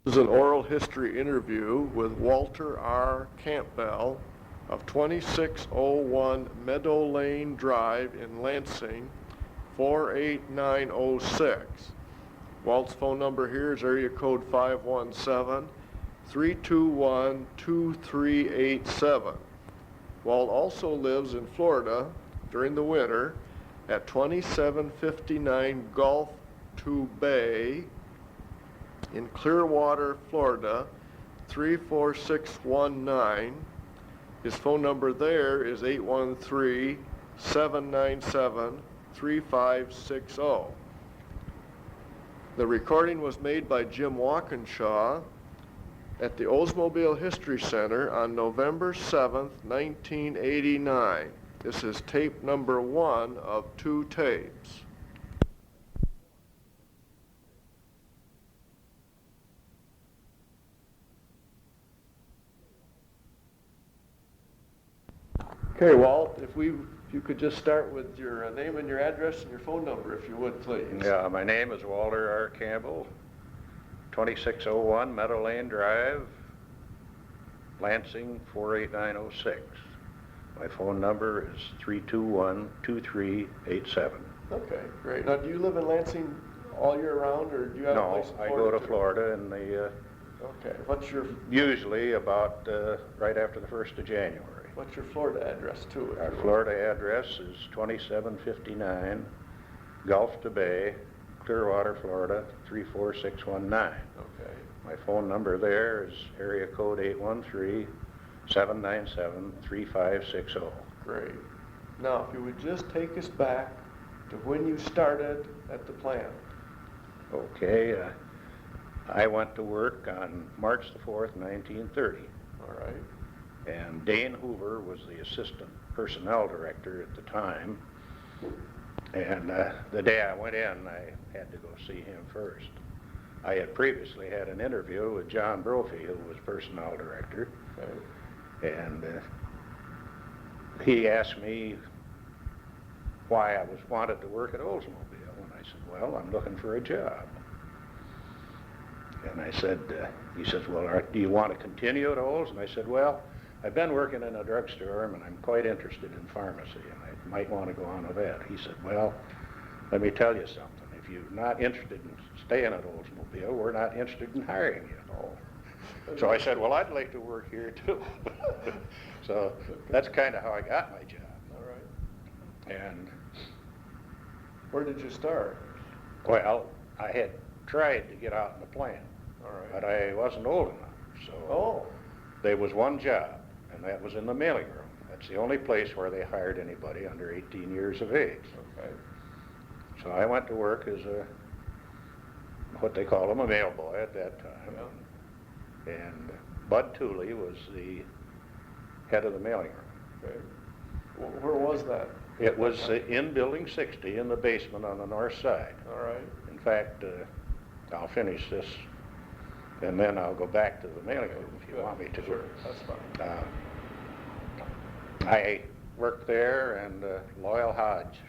This is an oral history interview with Walter R. Campbell of 2601 Meadow Lane Drive in Lansing, 48906. Walt's phone number here is area code 517-321-2387. Walt also lives in Florida during the winter at 2759 Gulf to Bay in Clearwater, Florida, 34619. His phone number there is 813-797-3560. The recording was made by Jim Walkinshaw at the Oldsmobile History Center on November 7th, 1989. This is tape number 1 of 2 tapes. Okay, Walt, if you could just start with your name and your address and your phone number, if you would, please. Yeah, my name is Walter R. Campbell, 2601 Meadow Lane Drive, Lansing, 48906. My phone number is 321-2387. Okay, great. Now, do you live in Lansing all year round, or do you have a place in Florida? No, I go to Florida in the... Okay, what's your... Usually about right after the 1st of January. What's your Florida address, too? Our Florida address is 2759 Gulf to Bay, Clearwater, Florida, 34619. Okay. My phone number there is area code 813-797-3560. Great. Now, if you would just take us back to when you started at the plant. Okay. I went to work on March the 4th, 1930. All right. And Dane Hoover was the assistant personnel director at the time. And the day I went in, I had to go see him first. I had previously had an interview with John Brophy, who was personnel director. Okay. And he asked me why I wanted to work at Oldsmobile. And I said, well, I'm looking for a job. And I said, he says, well, do you want to continue at Olds? And I said, well, I've been working in a drugstore and I'm quite interested in pharmacy and I might want to go on with that. He said, well, let me tell you something. If you're not interested in staying at Oldsmobile, we're not interested in hiring you at all. So I said, well, I'd like to work here too. So that's kind of how I got my job. All right. And where did you start? Well, I had tried to get out in the plant, all right, but I wasn't old enough. So there was one job, and that was in the mailing room. That's the only place where they hired anybody under 18 years of age. Okay. So I went to work as what they call him, a mail boy at that time. Yeah. And Bud Tooley was the head of the mailing room. Okay. Where was that? It was in Building 60 in the basement on the north side. All right. In fact, I'll finish this and then I'll go back to the mailing room if you want me to. Sure, that's fine. I worked there, and Loyal Hodge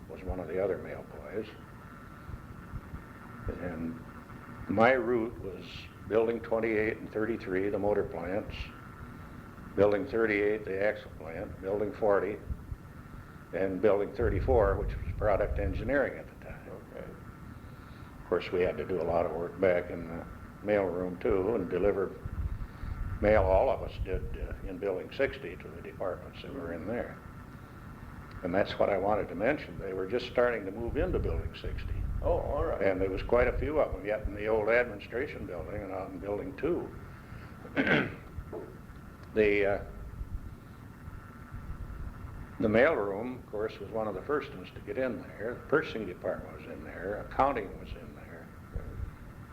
was one of the other mail boys. And my route was Building 28 and 33, the motor plants, Building 38, the axle plant, Building 40, and Building 34, which was product engineering at the time. Okay. Of course, we had to do a lot of work back in the mail room too, and deliver mail. All of us did in Building 60 to the departments that were in there. And that's what I wanted to mention. They were just starting to move into Building 60. Oh, all right. And there was quite a few of them yet in the old administration building and out in Building 2. The mail room, of course, was one of the first ones to get in there. The purchasing department was in there. Accounting was in there.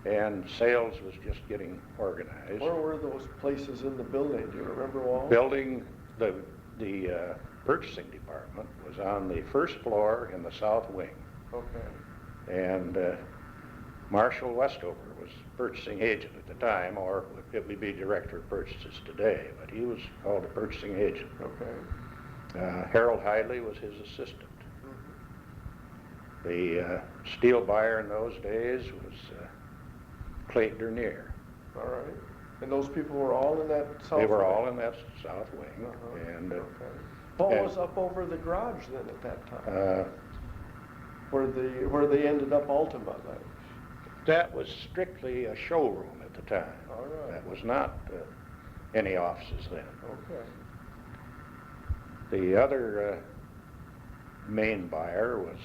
And sales was just getting organized. Where were those places in the building? Do you remember, Walt? Building, the purchasing department was on the first floor in the south wing. Okay. And Marshall Westover was purchasing agent at the time, or it would be director of purchases today, but he was called a purchasing agent. Okay. Harold Hidley was his assistant. Mm-hmm. The steel buyer in those days was Clayton Dernier. All right. And those people were all in that south They were wing? all in that south wing, Uh-huh. and Okay. What and- was up over the garage then at that time? Where they ended up ultimately? that was strictly a showroom at the time. All right. That was not any offices then. Okay. The other main buyer was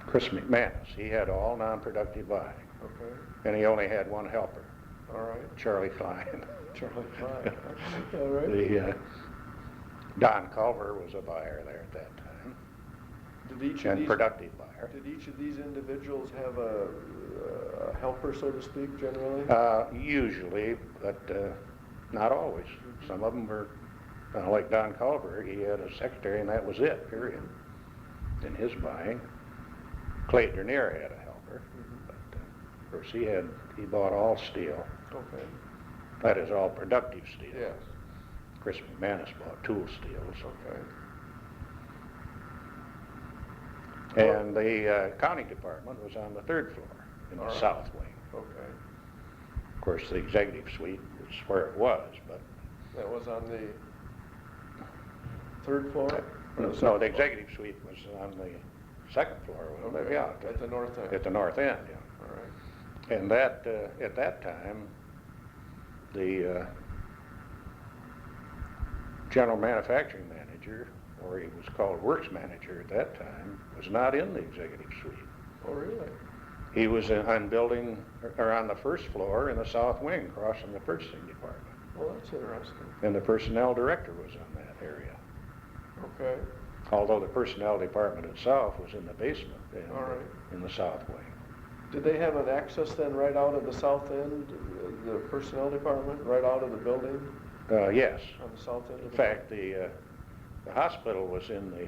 Chris McManus. He had all non-productive buying, Okay. and he only had one helper, All right. Charlie Klein. Charlie Klein. All right. The Don Culver was a buyer there at that time, Did each of and these productive buyer. Did each of these individuals have a helper, so to speak, generally? Usually, but not always. Some of them were, like Don Culver, he had a secretary and that was it, period, in his buying. Clay Dernier had a helper, but of course he bought all steel. Okay. That is all productive steel. Yes. Chris McManus bought tool steels. Okay. And the accounting department was on the third floor in the All right. south wing. Okay. Of course, the executive suite is where it was, but That was on the third floor? Or no, second the floor? executive suite was on the second floor, wasn't it? Okay. Yeah, At the north end? at the north end, yeah. All right. And that, at that time, the general manufacturing manager, or he was called works manager at that time, was not in the executive suite. Oh, really? He was on building, or on the first floor in the south wing, across from the purchasing department. Well, that's interesting. And the personnel director was in that area. Okay. Although the personnel department itself was in the basement All right. in the south wing. Did they have an access then right out of the south end, the personnel department, right out of the building Yes. on the south end of In the fact, the hospital was in the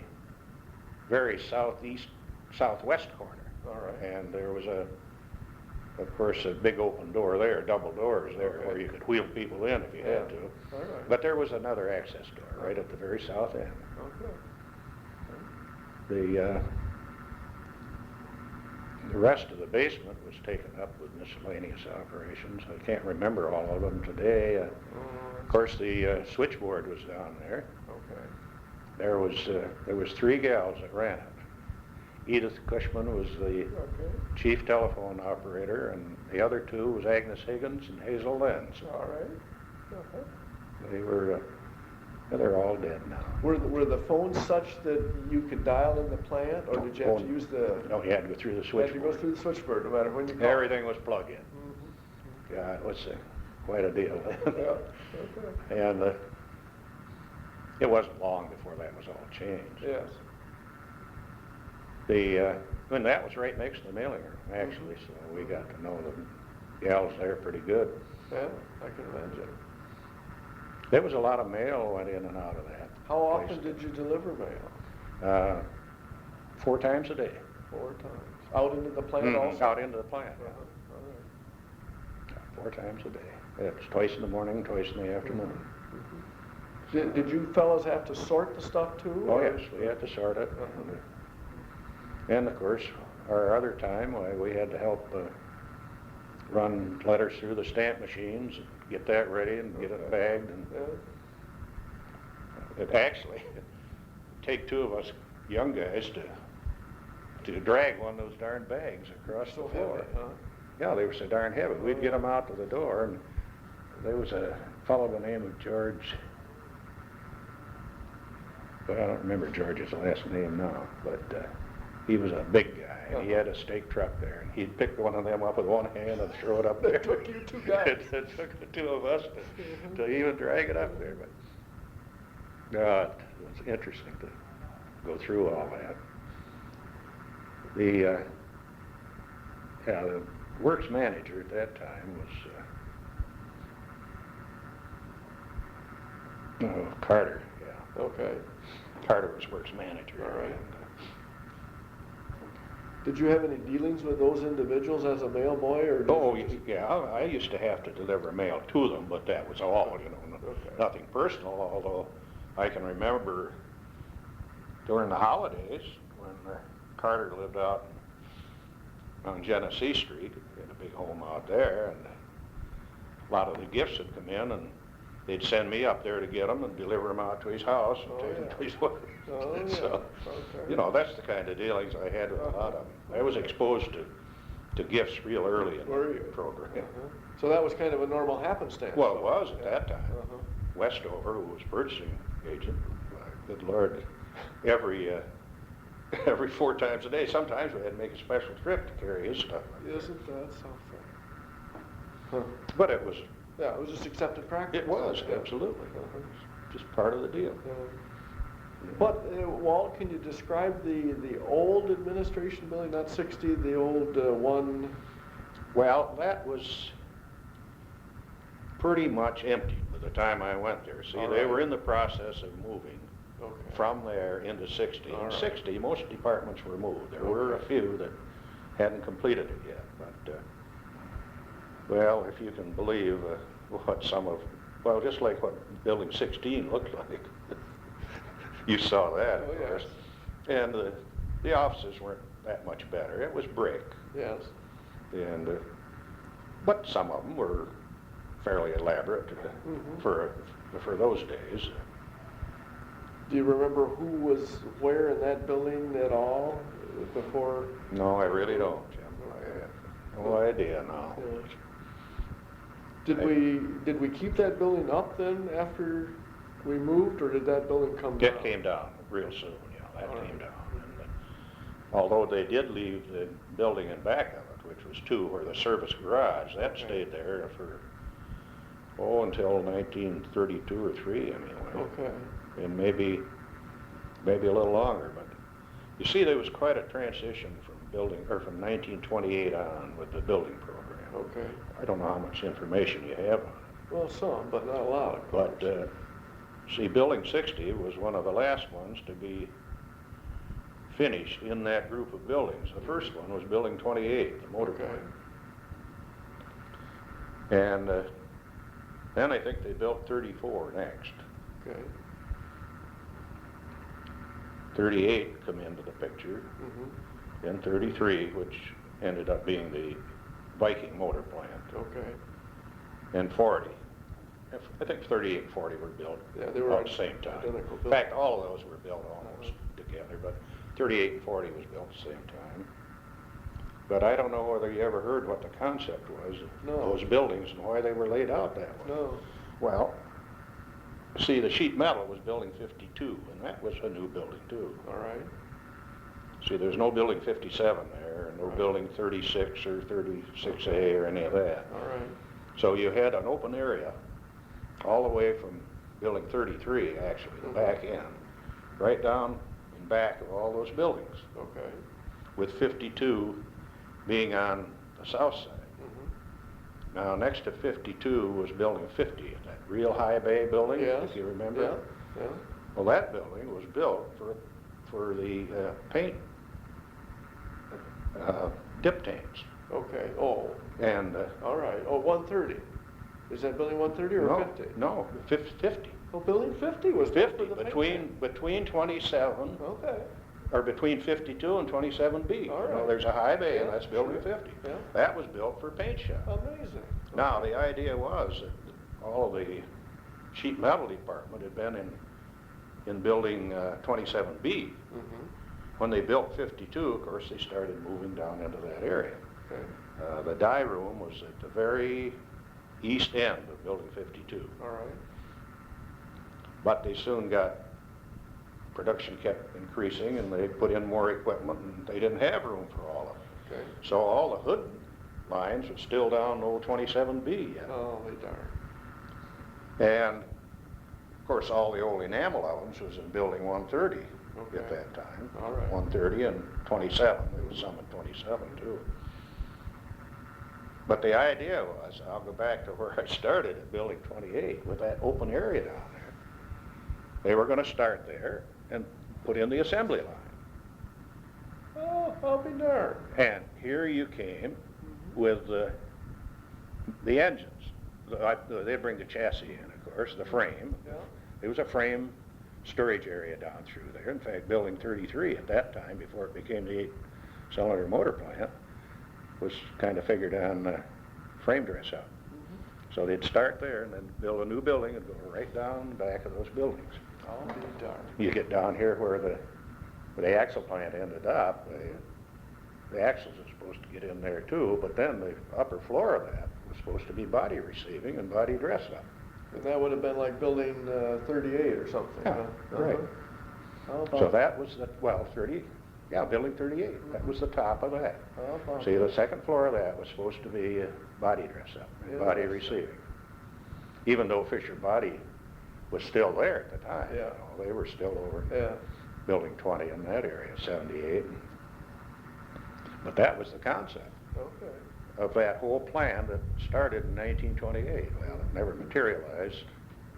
very southwest corner. All right. And there was of course, a big open door there, double doors there, Okay. where you could wheel people in if you had to. All right. But there was another access door right at the very south end. Okay. The rest of the basement was taken up with miscellaneous operations. I can't remember all of them today. Of course, the switchboard was down there. Okay. There was 3 gals that ran it. Edith Cushman was the Okay. chief telephone operator, and the other 2 was Agnes Higgins and Hazel Lenz. All right. Okay. They were, they're all dead now. Were the phones such that you could dial in the plant, or did you have to use the? No, you had to go through the You had to go switchboard. through the switchboard, no matter when you called. Everything was plug-in. Mhm. Yeah, it was quite a deal then. Yeah. Okay. And it wasn't long before that was all changed. Yes. And that was right next to the mailing room, actually, so we got to know the gals there pretty good. Yeah, I can imagine. There was a lot of mail went in and out of that. How often place. did you deliver mail? 4 times a day. 4 times. Out into the plant also? Out into the plant, Uh-huh. All right. 4 times a day. It's twice in the morning, twice in the afternoon. Did you fellas have to sort the stuff too? Oh, or- yes, we had to sort it. Uh-huh. And of course, our other time, we had to help run letters through the stamp machines, and get that ready and get it bagged. And Yeah. it actually take 2 of us young guys to drag one of those darn bags across So the floor. heavy, huh? Yeah, they were so darn heavy. We'd get them out to the door, and there was a fellow by the name of George. But I don't remember George's last name now, but he was a big guy, and he had a stake truck there, and he'd pick one of them up with one hand and throw it up there. It took you 2 guys. It took the 2 of us to even drag it up there, but it was interesting to go through all that. The works manager at that time was Carter. Yeah, Okay. Carter was works manager. All right. Did you have any dealings with those individuals as a mail boy, or? Oh, yeah, I used to have to deliver mail to them, but that was all, Okay. nothing personal, although I can remember during the holidays when Carter lived out on Genesee Street. He had a big home out there, and a lot of the gifts had come in, and they'd send me up there to get them and deliver them out to his house and take them to his wife. Oh, yeah. So, Okay. you know, that's the kind of dealings I had with a lot of them. I was exposed to gifts real early in Were the you? program. So that was kind of a normal happenstance. Well, it was at that time. Uh-huh. Westover, who was purchasing agent, good Lord, every 4 times a day, sometimes we had to make a special trip to carry his stuff. Isn't that something? Huh. But it was, Yeah, it was just accepted practice. it was, Yeah. absolutely. Uh-huh. Just part of the deal. But, Walt, can you describe the old administration building, not 60, the old one? Well, that was pretty much empty by the time I went there. See, All they right. were in the process of moving Okay. from there into 60. All In right. 60, most departments were moved. There were a Okay. few that hadn't completed it yet, but, well, if you can believe what some of, well, just like what Building 16 looked like. You saw that, Oh, of yes. course. And the offices weren't that much better. It was brick, Yes. and but some of them were fairly elaborate Mhm. for those days. Do you remember who was where in that building at all before? No, I really don't, Jim. I have no idea now. Did we keep that building up then after we moved, or did that building come down? It came down real soon, yeah, that All right. came down. And, although they did leave the building in back of it, which was 2 where the service garage, that Okay. stayed there for, until 1932 or 3 anyway. Okay. And maybe a little longer, but you see there was quite a transition from 1928 on with the building program. Okay. I don't know how much information you have on it. Well, some, but not a lot, of course. But, see, Building 60 was one of the last ones to be finished in that group of buildings. The first one was Building 28, the motor Okay. plant. And then I think they built 34 next. Okay. 38 come into the picture, Mhm. then 33, which ended up being the Viking motor plant, Okay. and 40. I think 38 and 40 were built Yeah, they were about the same time. identical In fact, all of those were built almost Uh-huh. together, but 38 and 40 was built at the same time. But I don't know whether you ever heard what the concept was of No. those buildings and why they were laid out that way. No. Well, see, the sheet metal was Building 52, and that was a new building too. All right. See, there's no Building 57 there, and no Right. Building 36 or 36A or any of that. All right. So you had an open area all the way from Building 33, actually, the back end, right down in back of all those buildings, Okay. with 52 being on the south side. Mhm. Now, next to 52 was Building 50, that real high bay building, Yes. if you remember. Yeah. Yeah. Well, that building was built for the paint dip tanks. Okay. Oh. And All right. Oh, 130. Is that building 130 or no, 50? no, 50. Oh, building 50 was built 50 for the between 27 Okay. or between 52 and 27B. All You know, right. there's a high bay, and Yeah, that's Building sure. 50. Yeah. That was built for paint shop. Amazing. Now, the idea was that all of the sheet metal department had been in Building 27B. Mhm. When they built 52, of course, they started moving down into that area. Okay. The dye room was at the very east end of Building 52. All right. But they soon production kept increasing, and they put in more equipment, and they didn't have room for all of it. Okay. So all the hood lines were still down old 27B yet. Oh, darn. And, of course, all the old enamel ovens was in Building 130 Okay. at that time. All right. 130 and 27. There was some at 27, too. But the idea was, I'll go back to where I started at Building 28 with that open area down there. They were going to start there and put in the assembly line. Oh, I'll be darned. And here you came with the engines. They'd bring the chassis in, of course, the frame. Yeah. There was a frame storage area down through there. In fact, Building 33 at that time, before it became the 8-cylinder motor plant, was kind of figured on frame dress up. So they'd start there and then build a new building and go right down the back of those buildings. I'll be darned. You get down here where the axle plant ended up, the axles are supposed to get in there too, but then the upper floor of that was supposed to be body receiving and body dress up. And that would have been like building 38 or something, Yeah, huh? right. How about So that was building 38. That was the top of that. How about See, the second floor of that was supposed to be body dress up, and Yeah. body receiving. Even though Fisher Body was still there at the time. Yeah. They were still over Yeah. building 20 in that area, 78. But that was the concept Okay. of that whole plan that started in 1928. Well, it never materialized.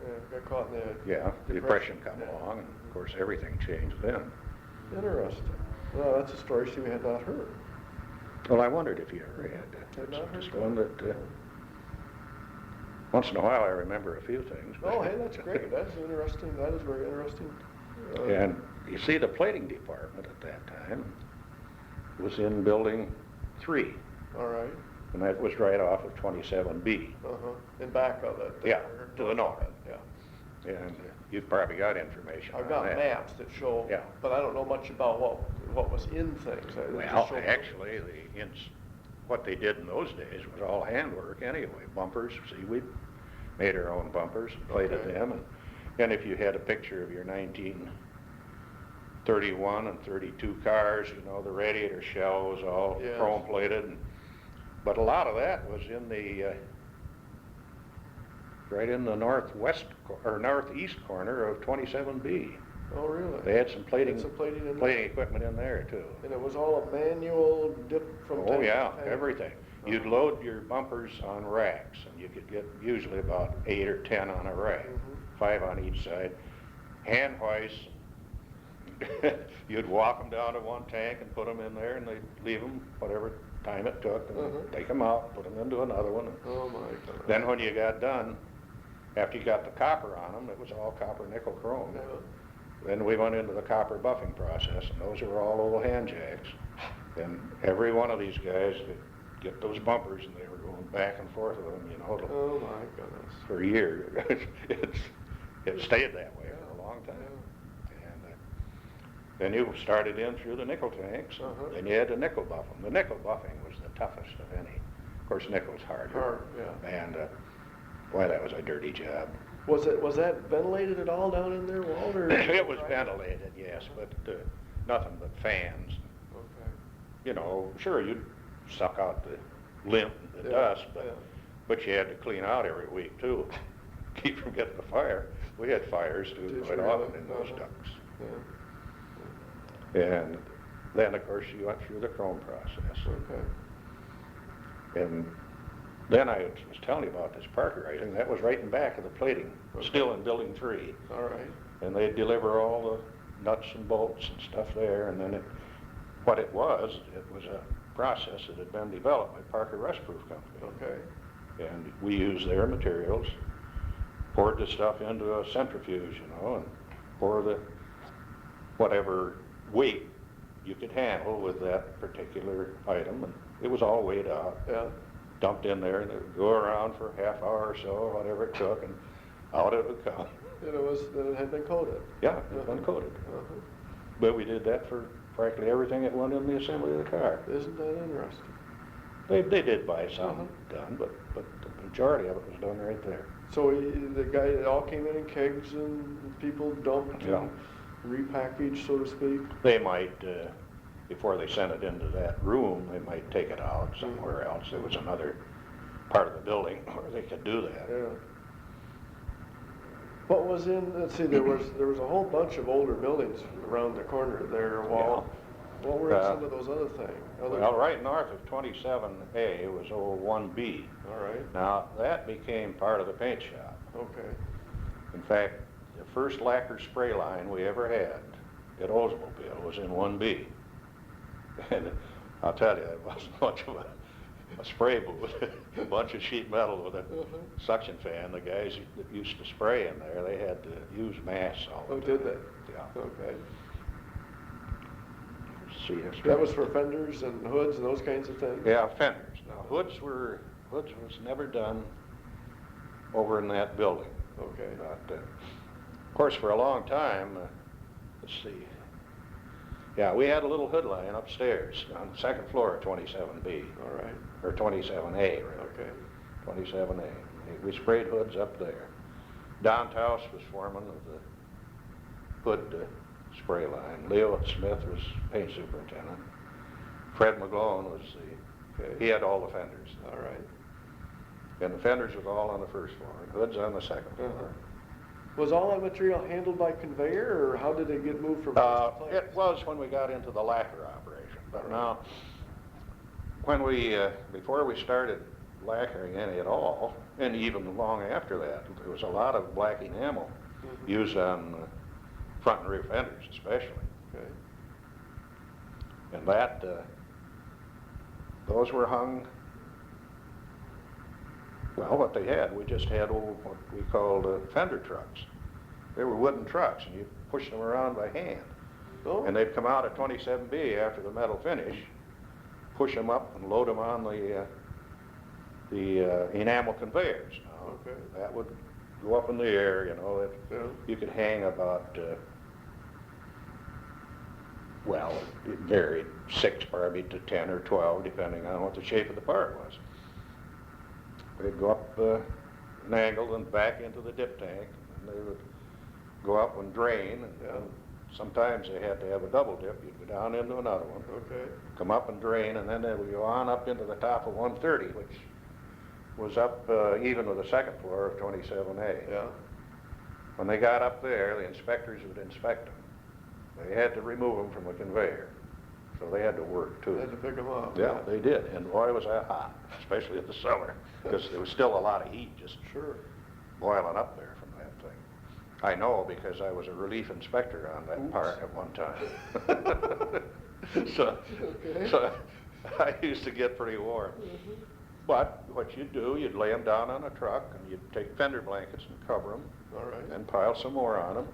Yeah, got caught in the Yeah, the Depression come Yeah. along, and of course everything changed then. Interesting. Well, that's a story we had not heard. Well, I wondered if you ever had that. Had not heard Just that. one that, once in a while I remember a few things. but- Oh, hey, that's great. That's interesting. That is very interesting. And you see, the plating department at that time was in building 3, All right. and that was right off of 27B. Uh-huh. In back of it. Yeah, there. to the north. Yeah. And you've probably got information I've on got that. maps that show, Yeah. but I don't know much about what was in things. It Well, just showed- actually, what they did in those days was all handwork anyway. Bumpers, see, we made our own bumpers, plated Okay. them, and if you had a picture of your 1931 and 32 cars, you know, the radiator shell was all Yes. chrome plated, but a lot of that was in right in the northeast corner of 27B. Oh, really? They had some plating, Had some plating in there? plating equipment in there too. And it was all a manual dip from Oh, tank to yeah, tank? everything. You'd load your bumpers on racks, and you could get usually about 8 or 10 on a rack, 5 on each side. Hand hoists, you'd walk them down to one tank and put them in there, and they'd leave them whatever time it took, and take them out, put them into another one. Oh, my God. Then when you got done, after you got the copper on them, it was all copper, nickel, chrome. Yeah. Then we went into the copper buffing process, and those were all old hand jacks. And every one of these guys would get those bumpers, and they were going back and forth with them, you know, Oh, my goodness. for a year. It stayed that way for a long time. And then you started in through the nickel tanks, and Uh-huh. then you had to nickel buff them. The nickel buffing was the toughest of any. Of course, nickel's harder. Hard, yeah. And boy, that was a dirty job. Was that ventilated at all down in there, Walter? It was ventilated, yes, but nothing but fans. Okay. You know, sure, you'd suck out the lint and the Yeah, dust, yeah. but you had to clean out every week too, keep from getting a fire. We had fires too Did quite you often really? in those Uh-huh. ducts. Yeah. And then, of course, you went through the chrome process. Okay. And then I was telling you about this parkerizing. That was right in back of the plating, still in Building 3. All right. And they'd deliver all the nuts and bolts and stuff there, and then what it was a process that had been developed by Parker Rustproof Company. Okay. And we used their materials, poured the stuff into a centrifuge, you know, and pour the whatever weight you could handle with that particular item, and it was all weighed out, Yeah. dumped in there, and it would go around for a half hour or so, or whatever it took, and out it would come. And it had been coated. Yeah, it was uncoated. Uh-huh. But we did that for practically everything that went in the assembly of the car. Isn't that interesting? They did buy some done, but the majority of it was done right there. So the guy, it all came in kegs and people dumped Yeah. and repackaged, so to speak? They might, before they sent it into that room, they might take it out somewhere else. There was another part of the building where they could do that. Yeah. What was let's see, there was a whole bunch of older buildings around the corner there, Walt. What were some of those other things? Well, right north of 27A was old 1B. All right. Now, that became part of the paint shop. Okay. In fact, the first lacquer spray line we ever had at Oldsmobile was in 1B. And I'll tell you, it wasn't much of a spray booth, a bunch of sheet metal with a suction fan. The guys that used to spray in there, they had to use masks all the Oh, time. did they? Yeah. Okay. see history. That was for fenders and hoods and those kinds of things? Yeah, fenders. Now, hoods was never done over in that building. Okay. But, of course, for a long time, let's see. Yeah, we had a little hood line upstairs on the second floor of 27B, All right. or 27A, rather. Okay. 27A. We sprayed hoods up there. Don Taus was foreman of the hood spray line. Leo Smith was paint superintendent. Fred McGlone was he had all the fenders. All right. And the fenders was all on the first floor, and hoods on the second floor. Was all that material handled by conveyor, or how did it get moved from place to place? It was when we got into the lacquer operation, but now, when we, before we started lacquering any at all, and even long after that, there was a lot of black enamel used on front and rear fenders especially. Okay. And that, those were hung, well, what they had, we just had old, what we called fender trucks. They were wooden trucks, and you push them around by hand. Oh. And they'd come out at 27B after the metal finish, push them up and load them on the enamel conveyors. Now, Okay. that would go up in the air, you know. Yeah. You could hang about, well, it varied, 6 probably to 10 or 12, depending on what the shape of the part was. They'd go up an angle and back into the dip tank, and they would go up and drain, and sometimes they had to have a double dip. You'd go down into another one, Okay. come up and drain, and then they would go on up into the top of 130, which was up even with the second floor of 27A. Yeah. When they got up there, the inspectors would inspect them. They had to remove them from the conveyor, so they had to work too. Had to pick them up. Yeah, they did, and boy was that hot, especially in the summer, because there was still a lot of heat just Sure. boiling up there from that thing. I know because I was a relief inspector on that part at one time. so I used to get pretty warm. But what you'd do, you'd lay them down on a truck, and you'd take fender blankets and cover them, All right. and pile some more on them.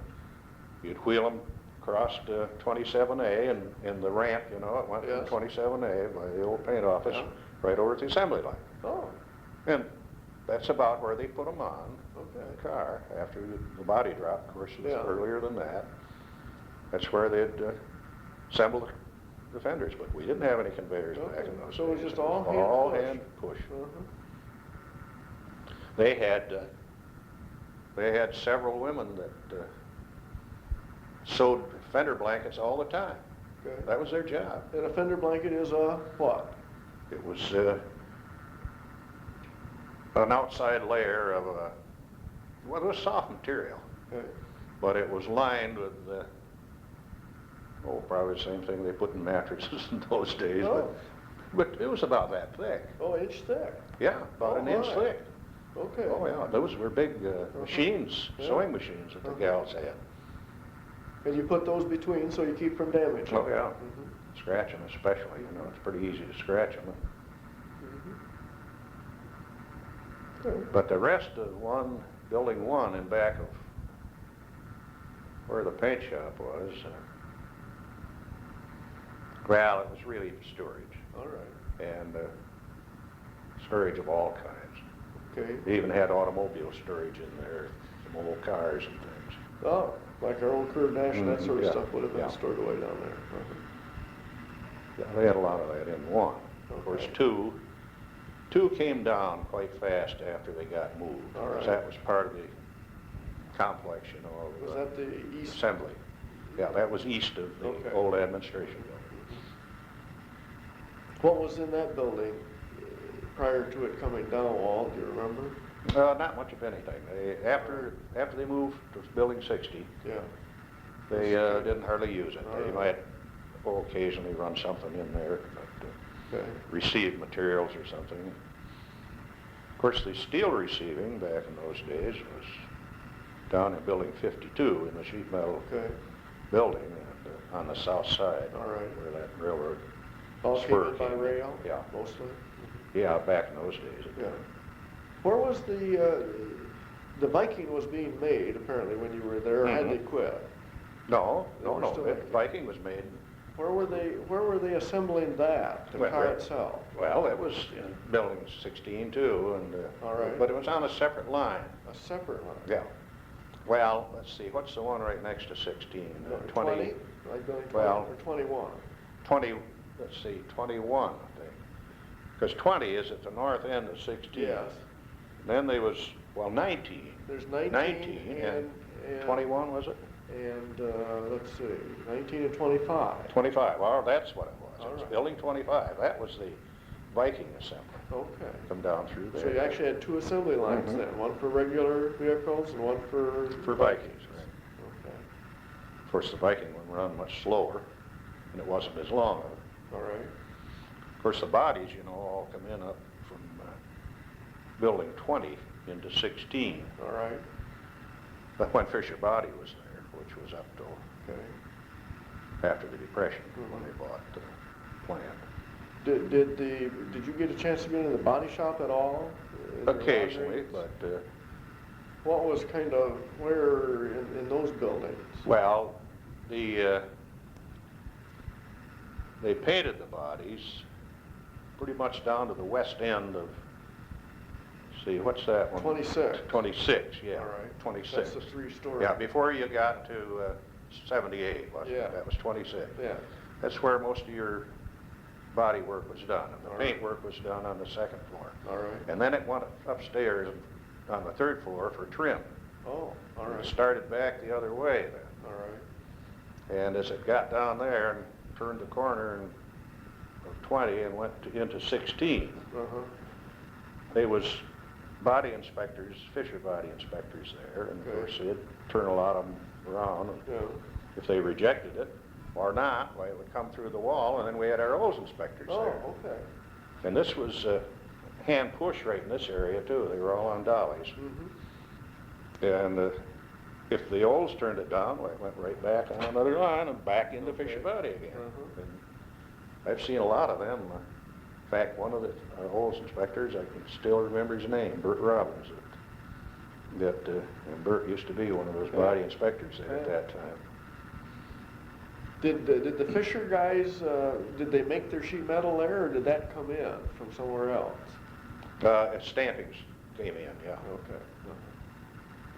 You'd wheel them across to 27A, and in the ramp, you know, it went Yes. from 27A by the old paint office Yeah. right over to the assembly line. Oh, And that's about where they put them on okay. the car after the body drop. Of course, it's Yeah. earlier than that. That's where they'd assemble the fenders, but we didn't have any conveyors back Okay. in those So it was days. just all hand all push. hand push. Uh-huh. They had several women that sewed fender blankets all the time. Okay. That was their job. And a fender blanket is a what? It was an outside layer of well, it was soft material, Okay. but it was lined with, probably the same thing they put in mattresses in those days, Oh. but it was about that thick. Oh, inch thick. Yeah, about an inch my. thick. Okay. Oh, yeah, those were big machines, Yeah. sewing machines that the gals had. And you put those between so you keep from damage. Oh, yeah. Mhm. Scratch them especially, you know, it's pretty easy to scratch them. Okay. But the rest of building one in back of where the paint shop was, well, it was really storage, All right. and storage of all kinds. Okay. They even had automobile storage in there, some old cars and things. Oh, like our old curb dash and that sort of Yeah. stuff would have been Yeah. stored away down there. Yeah, they had a lot of that in one. Of course, Okay. two came down quite fast after they got moved. All right. That was part of the complex, you know, of Was that the east? assembly. Yeah, that was east of the Okay. old administration building. What was in that building prior to it coming down, Walt? Do you remember? Not much of anything. After they moved to building 60, Yeah. they didn't hardly use it. All They right. might occasionally run something in there, but Okay. receive materials or something. Of course, the steel receiving back in those days was down in building 52 in the sheet metal Okay. building and, on the south side. All right. Where that railroad All came spur in by came in. rail? Yeah. Mostly? Yeah, back in those days. it Yeah. did. Where was the Viking was being made apparently when you were there, or had Mhm. they quit? No, They were still making it. Viking was made Where were they assembling that, the car itself? Well, it was in building 16 too, and, All right. but it was on a separate line. A separate line? Yeah. Well, let's see, what's the one right next to 16? 20? Like building 20 Well, or 21? 20, let's see, 21, I think. Because 20 is at the north end of 16. Yes. Then there was, well, 19. There's 19 and 21, was it? And, let's see, 19 and 25. 25, well, that's what it was. All It was right. building 25. That was the Viking assembly. Okay. Come down through there. So you actually had two assembly lines Mhm. then, one for regular vehicles and one for Vikings, right. Okay, Of course, the Viking one run much slower, and it wasn't as long. all right. Of course, the bodies, you know, all come in up from building 20 into 16. All right, But when Fisher Body was there, which was up till okay. after the Depression, when they bought the plant. Did you get a chance to get into the body shop at all? In their Occasionally, laundries? but, What was kind of, where in those buildings? well, they painted the bodies pretty much down to the west end of, see, what's that one? 26. 26, yeah. All right. 26. That's the three-story. Yeah, before you got to 78, wasn't Yeah. it? That was 26. Yeah, That's where most of your body work was done, and the All paint right. work was done on the second floor. all right. And then it went upstairs on the third floor for trim. Oh, all And right, it started back the other way then. all right. And as it got down there and turned the corner of 20 and went into 16, Uh-huh, there was body inspectors, Fisher body inspectors there, and of Okay. course they'd turn a lot of them around, and yeah, if they rejected it or not, why, it would come through the wall, and then we had our O's inspectors oh, there. okay. And this was hand push right in this area too. They were all on dollies. Mm-hmm. And if the Olds turned it down, well, it went right back on another line and back into Okay. Fisher Body again. Uh-huh. And I've seen a lot of them. In fact, one of the Olds inspectors, I can still remember his name, Bert Robbins. And Bert used to be one of those body inspectors there at that time. Did the Fisher guys, did they make their sheet metal there, or did that come in from somewhere else? And stampings came in, yeah. Okay.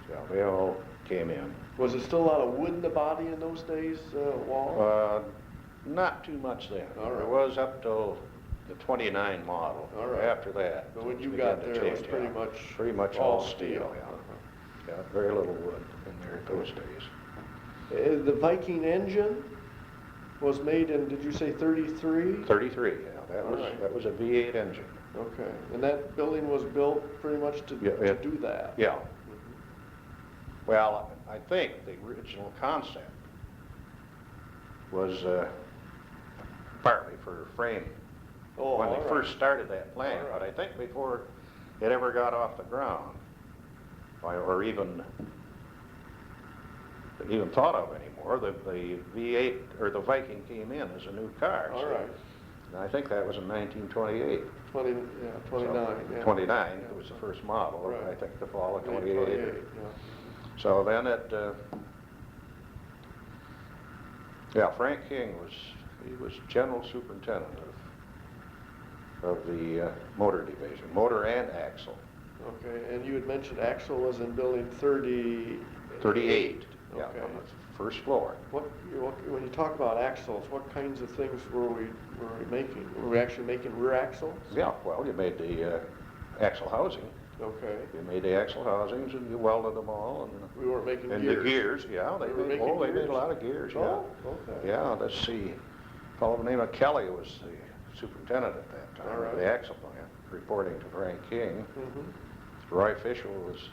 Yeah, they all came in. Was it still a lot of wood in the body in those days, Wal? Not too much then. All right. There was up till the 29 model. All right. After that. But when you things got began to there, it was change, pretty yeah. much Pretty much all all steel, yeah. Uh-huh. Yeah, very little wood in there in those days. The Viking engine was made in, did you say 33? 33, yeah, All right. that was a V8 engine. Okay, and that building was built pretty much to Yeah, do that? Yeah. Well, I think the original concept was partly for frame Oh, when all they right. first started that plant, All right. but I think before it ever got off the ground, or even thought of anymore, the V8 or the Viking came in as a new car. All so- right. And I think that was in 1928. 29, yeah. 29, it was the first model, and I Right. think the fall of 28, 28. yeah. So then Frank King was general superintendent of the motor division, motor and axle. Okay, and you had mentioned axle was in building 38. 38, yeah, Okay. on the first floor. When you talk about axles, what kinds of things were we making? Were we actually making rear axles? Yeah, well, you made the axle housing. Okay. You made the axle housings and you welded them all, We weren't making and gears? the gears, yeah, they We were made, making they made gears? a lot of gears, yeah. Oh, okay. Yeah, let's see, a fellow by the name of Kelly was the superintendent at that time, All right. of the axle plant, reporting to Frank King. Mm-hmm. Roy Fischel was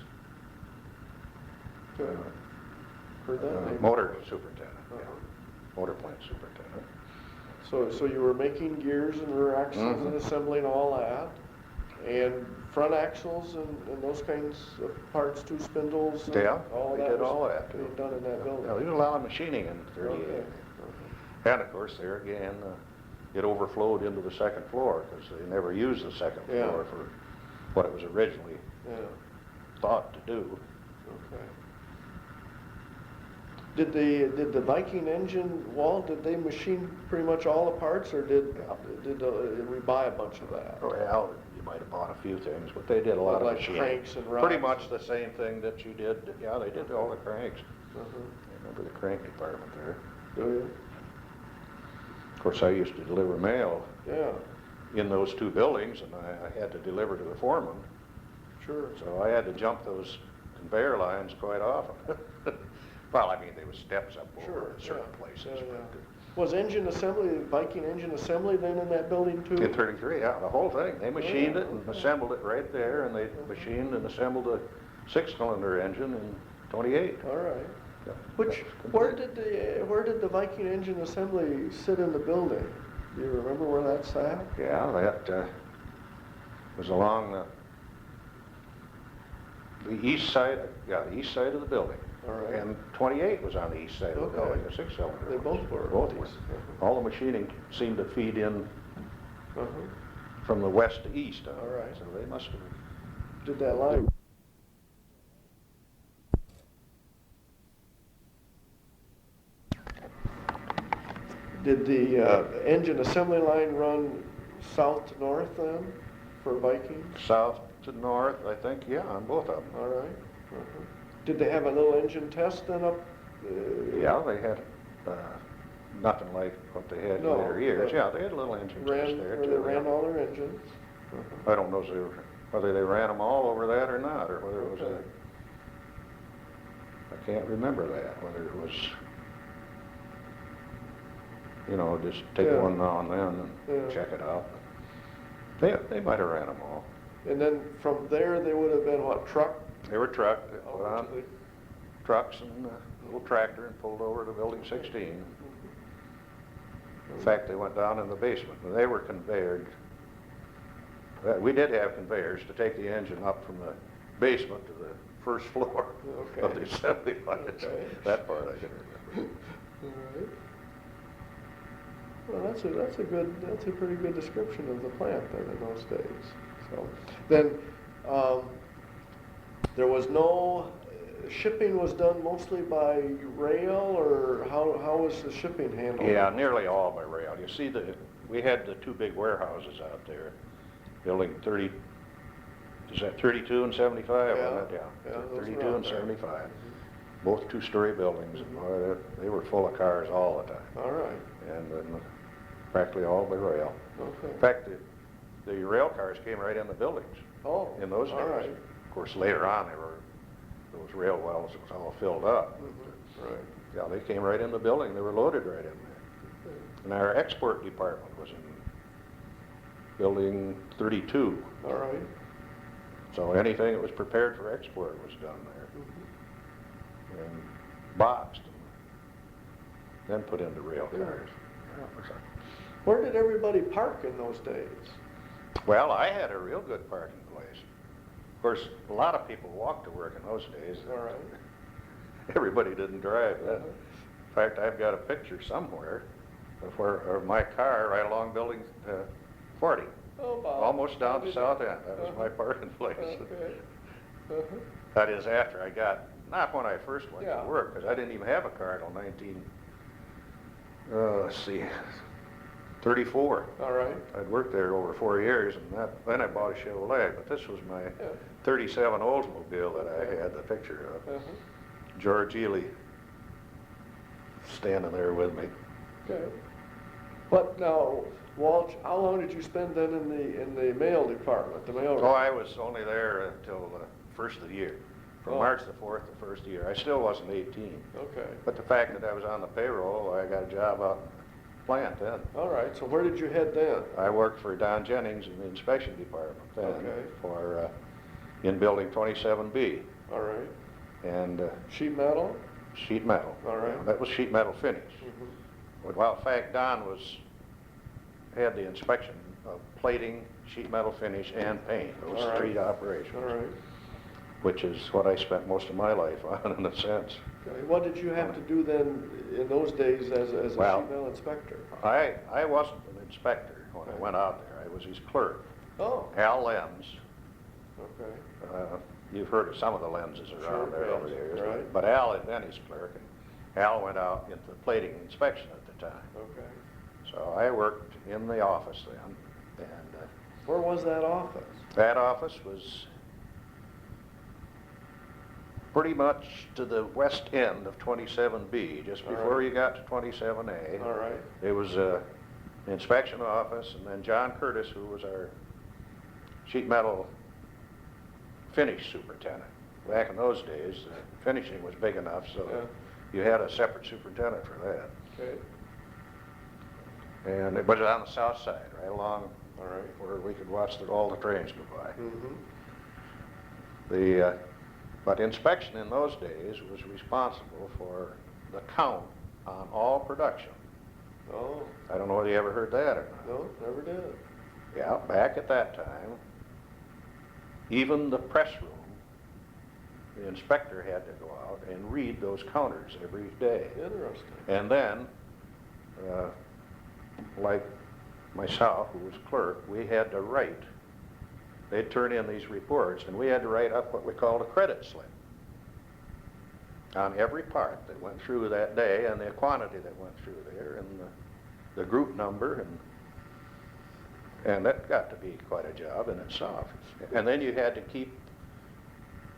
Good. Heard that name. motor superintendent, yeah, Uh-huh. motor plant superintendent. So you were making gears and rear axles and Mhm. assembling all that, and front axles and those kinds of parts, too, spindles? And Yeah, all we that did was all that, too. being done in that building? Yeah, there was a lot of machining in 38. Okay. And of course, there again, it overflowed into the second floor because they never used the second Yeah. floor for what it was originally Yeah, thought to do. okay. Did the Viking engine, Walt, did they machine pretty much all the parts, or did we buy a bunch of that? Well, you might have bought a few things, but they did a lot of Like machining. cranks and Pretty rods? much the same thing that you did. Yeah, they did all the cranks. Uh-huh. I remember the crank department there. Do you? Of course, I used to deliver mail Yeah, in those two buildings, and I had to deliver to the foreman. sure. So I had to jump those conveyor lines quite often. Well, I mean, there was steps up over Sure, in certain yeah. places. Yeah, yeah. But Was engine assembly, Viking engine assembly then in that building too? in 33, yeah, the whole thing. They machined Yeah, it and okay. assembled it right there, and they machined and assembled a six-cylinder engine in 28. All right. Yeah, Which, that was where complete. did the Viking engine assembly sit in the building? Do you remember where that sat? Yeah, that was along the east side, the east side of the building. All right. And 28 was on the east side of the Okay. building, the six-cylinder. They both were. Both were. Uh-huh. All the machining seemed to feed in Uh-huh. from the west to east. All right. So they must have. Did that line? Did the engine assembly line run south to north then for Viking? South to north, I think, yeah, on both of them. All right. Uh-huh. Did they have a little engine test then up? Yeah, they had nothing like what they had in No, later years. but Yeah, they had a little engine test Ran, there where too. they ran yeah. all their engines? Uh-huh. I don't know whether they ran them all over that or not, or whether it was Okay. I can't remember that, whether it was, you know, just take Yeah. one now and then and Yeah. check it out. They might have ran them all. And then from there, they would have been what, truck? They were trucked, they put over on to the- trucks and a little tractor and pulled over to building 16. In fact, they went down in the basement and they were conveyored. We did have conveyors to take the engine up from the basement to the first floor Okay. of the assembly lines. Okay. That part I can remember. All right. Well, that's a pretty good description of the plant then in those days. So, then, there was no, shipping was done mostly by rail, or how was the shipping handled? Yeah, nearly all by rail. You see, we had the two big warehouses out there, building 30, is that 32 and 75? Yeah. wasn't it? Yeah, those were 32 out and there. 75. Both two-story buildings, and boy, they were full of cars all the time, All right, and practically all by rail. okay. In fact, the rail cars came right in the buildings Oh, in those all days. right. Of course, later on, those rail wells, it was all filled up. Mhm, right. Yeah, they came right in the building. They were loaded right in there. And our export department was in building 32. All right. So anything that was prepared for export was done there and boxed and then put into rail cars. Yeah, it was Where did everybody park in those days? well, I had a real good parking place. Of course, a lot of people walked to work in those days. All right. Everybody didn't drive then. In fact, I've got a picture somewhere of my car right along building 40, Oh, Bob. almost down to Did- South End. That was Uh-huh. my parking place. Okay. Uh-huh. That is after I got, not when I first went Yeah. to work, because I didn't even have a car until 34. All right. I'd worked there over 4 years, and then I bought a Chevrolet, but this was my Yeah. 37 Oldsmobile that I had the picture of. Uh-huh. George Ely standing there with me. Okay. But now, Walt, how long did you spend then in the mail department, the mail? Oh, I was only there until the first of the year. From Oh. March the 4th, the first year. I still wasn't 18. Okay. But the fact that I was on the payroll, I got a job out in the plant then. All right. So where did you head then? I worked for Don Jennings in the inspection department then Okay. for, in building 27B. All right. And Sheet metal? sheet metal. All right. That was sheet metal finish. Mm-hmm. Well, in fact, Don had the inspection of plating, sheet metal finish, and paint, those All right. three operations. All right. Which is what I spent most of my life on, in a sense. Okay. What did you have to do then in those days as a Well, sheet metal inspector? I wasn't an inspector when I went out there. I was his clerk. Oh, Al Lenz, okay. you've heard of some of the Lenzes Sure, around there over the yes, years. right. But Al had been his clerk, and Al went out into the plating inspection at the time. Okay. So I worked in the office then, and Where was that office? that office was pretty much to the west end of 27B, just All before right. you got to 27A. All right. It was an inspection office, and then John Curtis, who was our sheet metal finish superintendent. Back in those days, finishing was big enough, so Yeah. you had a separate superintendent for that. Okay. And it was on the south side, right along All right. where we could watch all the trains go by. Mm-hmm. But inspection in those days was responsible for the count on all production. Oh, I don't know whether you ever heard that or not. no, never did. Yeah, back at that time, even the press room, the inspector had to go out and read those counters every day. Interesting. And then, like myself, who was clerk, we had to write. They'd turn in these reports, and we had to write up what we called a credit slip on every part that went through that day, and the quantity that went through there, and the group number, and that got to be quite a job in itself. And then you had to keep,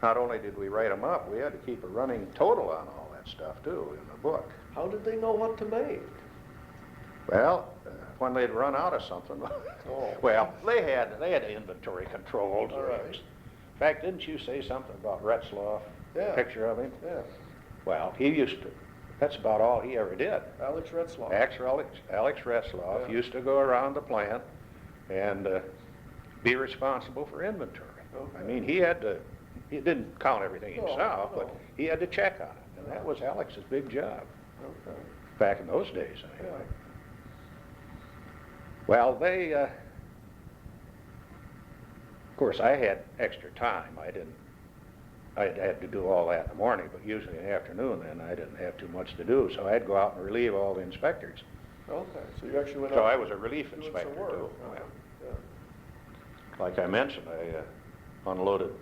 not only did we write them up, we had to keep a running total on all that stuff too in the book. How did they know what to make? Well, when they'd run out of something, Oh. well, they had inventory controlled. All right. In fact, didn't you say something about Retzloff? Yeah. Picture of him? Yeah. Well, he used to, that's about all he ever did. Alex Retzloff. Alex Retzloff Yeah. used to go around the plant and be responsible for inventory. Okay. I mean, he didn't count everything No, himself, no. but he had to check on it. And that was Alex's big job, Okay. back in those days anyway. Yeah. Well, of course, I had extra time. I had to do all that in the morning, but usually in the afternoon then I didn't have too much to do, so I'd go out and relieve all the inspectors. Okay, so you actually went So out I was a relief doing inspector some work. too. Okay. Well, like I mentioned, I unloaded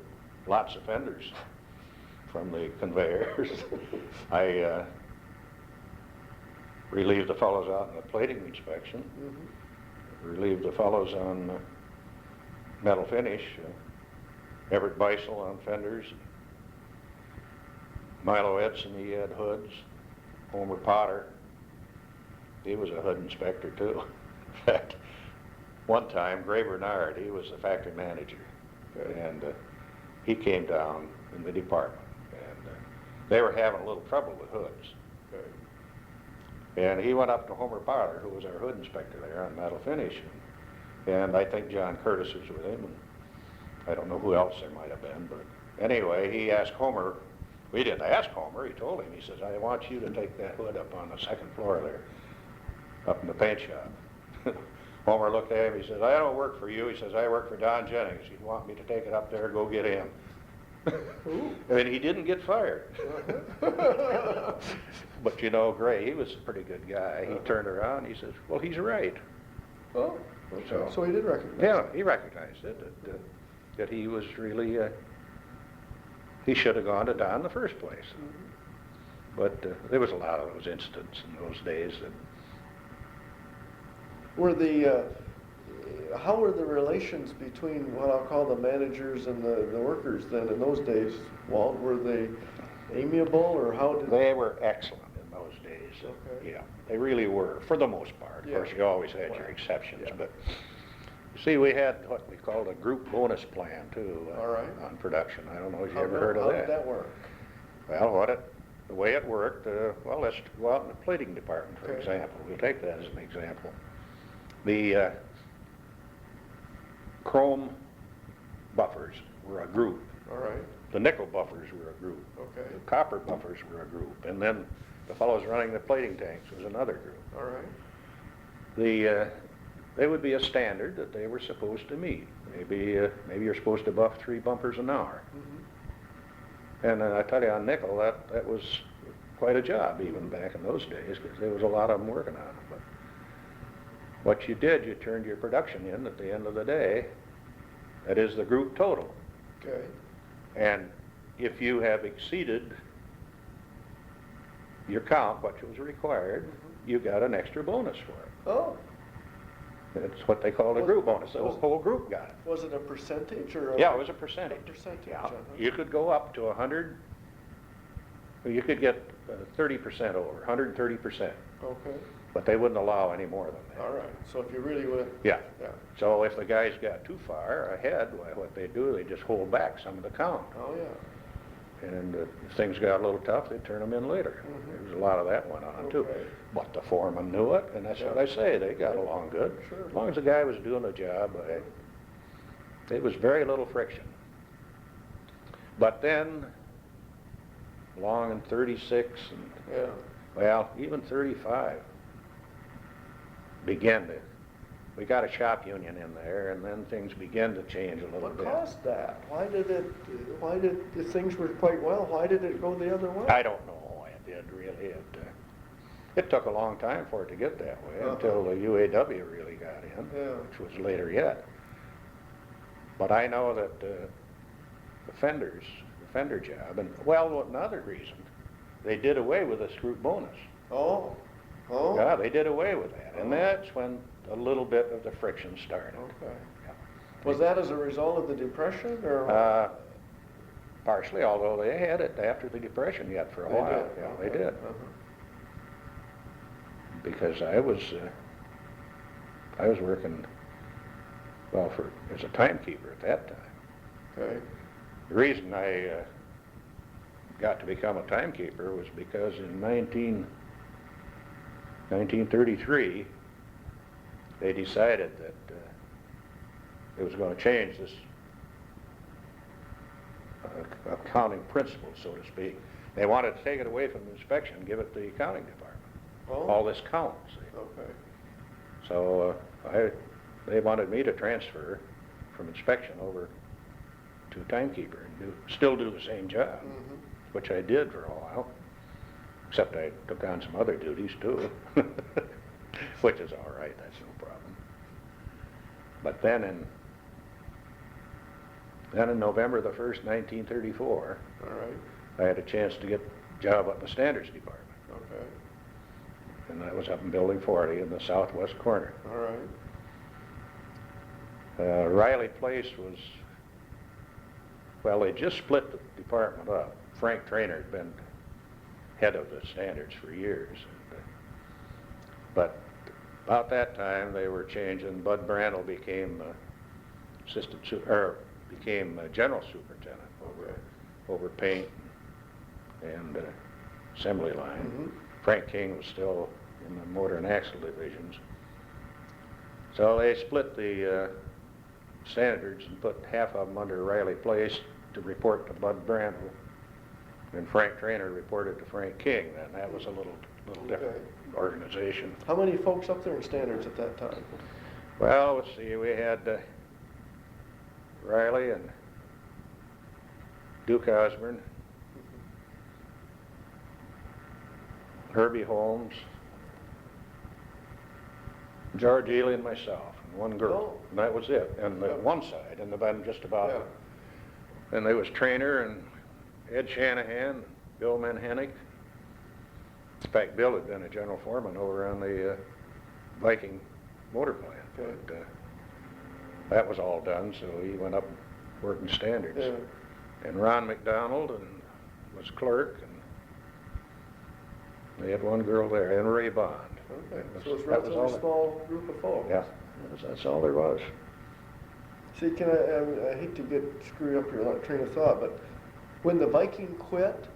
lots of fenders from the conveyors. I relieved the fellows out in the plating inspection, Yeah. Mm-hmm. relieved the fellows on metal finish, Everett Beisel on fenders, Milo Edson, he had hoods, Homer Potter, he was a hood inspector too. In fact, one time, Gray Bernard, he was the factory manager, Okay. and he came down in the department, and they were having a little trouble with hoods. Okay. And he went up to Homer Potter, who was our hood inspector there on metal finish, and I think John Curtis was with him, and I don't know who else there might have been, but anyway, he asked Homer, we didn't ask Homer, he told him, he says, I want you to take that hood up on the second floor there, up in the paint shop. Homer looked at him, he says, I don't work for you, he says, I work for Don Jennings, if you want me to take it up there, go get him. And he didn't get fired. But you know, Gray, he was a pretty good guy. He turned around, he says, well, he's right. Oh, okay. So- So he did recognize Yeah, it. he recognized it, that he was really, he should have gone to Don in the first place. But there was a lot of those incidents in those days that, Were how were the relations between what I'll call the managers and the workers then in those days, Walt? Were they amiable, or how did? they were excellent in those days. Okay. Yeah, they really were, for the most part. Of course, Yeah. you always had your exceptions, Yeah. but you see, we had what we called a group bonus plan too. All right. On production. I don't know if you How ever heard of how that. did that work? Well, the way it worked, well, let's go out in the plating department, for Okay. example. We'll take that as an example. The chrome buffers were a group. All right. The nickel buffers were a group. Okay. The copper buffers were a group. And then the fellows running the plating tanks was another group. All right. They would be a standard that they were supposed to meet. Maybe you're supposed to buff 3 bumpers an hour. Mm-hmm. And I tell you, on nickel, that was quite a job even back in those days, because there was a lot of them working on it. But what you did, you turned your production in at the end of the day. That is the group total. Okay. And if you have exceeded your count, what was required, you got an extra bonus for it. Oh, It's what they call a group bonus. The whole group got it. was it a percentage or? Yeah, it was a percentage. A percentage, Yeah, uh-huh. you could go up to 100, or you could get 30% over, 130%, Okay, but they wouldn't allow any more than that. all right, so if you really went. Yeah. Yeah, So if the guys got too far ahead, why, what they do, they just hold back some of the count. oh, yeah. And if things got a little tough, they'd turn them in later. There was a lot of that went on too. Okay. But the foreman knew it, and that's what Yeah. I say, they got along good. Sure. As long as the guy was doing the job, it was very little friction. But then, along in 36, and, Yeah, well, even 35, we got a shop union in there, and then things began to change a little what bit. caused that? Why did, if things were quite well, why did it go the other way? I don't know why it did, really. It took a long time for it to get that way, until the UAW really got in, Yeah. which was later yet. But I know that the fender job, and well, another reason, they did away with this group bonus. Oh, oh. Yeah, they did away with that, and that's when a little bit of the friction started. Okay. Yeah. Was that as a result of the Depression, or? Partially, although they had it after the Depression yet for a while. did? Yeah, Okay. they did. Uh-huh. Because I was working, well, as a timekeeper at that time. Okay, The reason I got to become a timekeeper was because in 1933, they decided that it was going to change this accounting principle, so to speak. They wanted to take it away from the inspection and give it to the accounting department. oh, All this count, see. okay, So they wanted me to transfer from inspection over to timekeeper and still do the same job, which I did for a while, except I took on some other duties too, which is all right, that's no problem. But then in November the 1st, 1934, all right, I had a chance to get a job at the standards department. okay, And that was up in Building 40 in the southwest corner. all right, Riley Place was, well, they just split the department up. Frank Trainer had been head of the standards for years. But about that time, they were changing. Bud Brandel became general superintendent over paint and assembly line. Mhm. Frank King was still in the motor and axle divisions. So they split the standards and put half of them under Riley Place to report to Bud Brandel. And Frank Trainer reported to Frank King. Then that was a little different organization. How many folks up there in standards at that time? Well, let's see, we had Riley and Duke Osborne, Herbie Holmes, George Ely and myself, and one girl. Oh. And that was it, and the Yeah. one side, and the band just about. Yeah. And there was Trainer and Ed Shanahan, Bill Menhennig. In fact, Bill had been a general foreman over on the Viking motor plant. Okay. But, that was all done, so he went up working standards. Yeah. And Ron McDonald was clerk, and they had one girl there, and Ray Bond. Okay, That so it's a that was all relatively that- small group of folks. Yeah, that's all there was. See, I hate to screw up your train of thought, but when the Viking quit,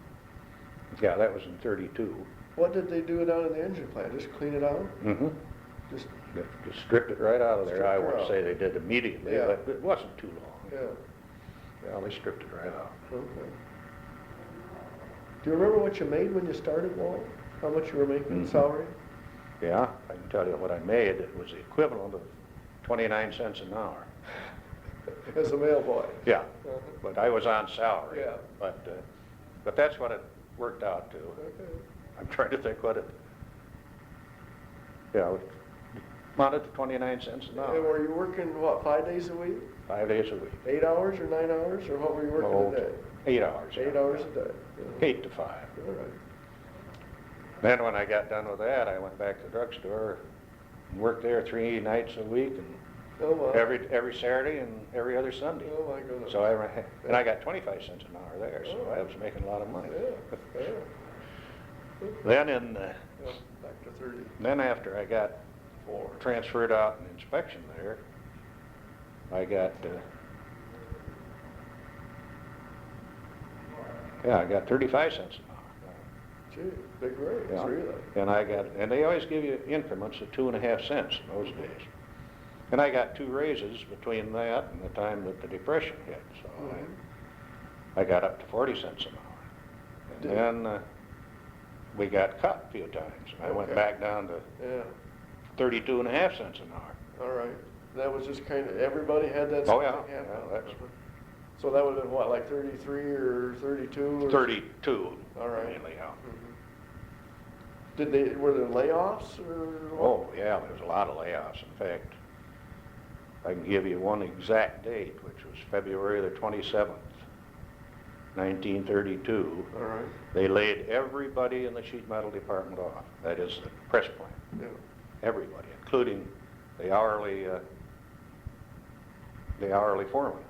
Yeah, that was in 32. what did they do down in the engine plant? Just clean it out? Mm-hmm. Just, Just stripped it right out of there. I Stripped her wouldn't out. say they did immediately, Yeah. but it wasn't too long. yeah, Yeah, they stripped it right out. okay. Do you remember what you made when you started, Walt? How much you were making in Mhm. salary? Yeah, I can tell you what I made. It was the equivalent of 29 cents an hour. As a mail boy? Yeah, Uh-huh. but I was on salary. Yeah. But that's what it worked out to. Okay. I'm trying to think what it, yeah, it amounted to 29 cents an And hour, were you working, what, 5 days a week? 5 days a week. 8 hours or 9 hours, or what were you working Oh, a day? 8 hours. 8 hours a day? Yeah. 8 to 5. All right. Then when I got done with that, I went back to the drugstore and worked there 3 nights a week, and Oh, wow. every Saturday and every other Sunday. Oh, my goodness. So and I got 25 cents an hour there, so I was making a lot of money. Yeah. Then Yeah, back to 30. then after I got 4. transferred out in inspection there, I got I got 35 cents an hour. Gee, big raise, Yeah. really. And they always give you increments of 2.5 cents in those days. And I got 2 raises between that and the time that the Depression hit, so Mhm. I got up to 40 cents an hour. And Did- then we got cut a few times. I went Okay. back down to Yeah, 32.5 cents an hour. all right. That was just kind of, everybody had that Oh, same yeah, thing happen? yeah, that's- So that would have been what, like 33 or 32? Or 32, All right. mainly, yeah. Were there layoffs or? what? Oh, yeah, there was a lot of layoffs. In fact, I can give you one exact date, which was February the 27th, 1932. All right, They laid everybody in the sheet metal department off. That is the press plant. yeah. Everybody, including the hourly foreman.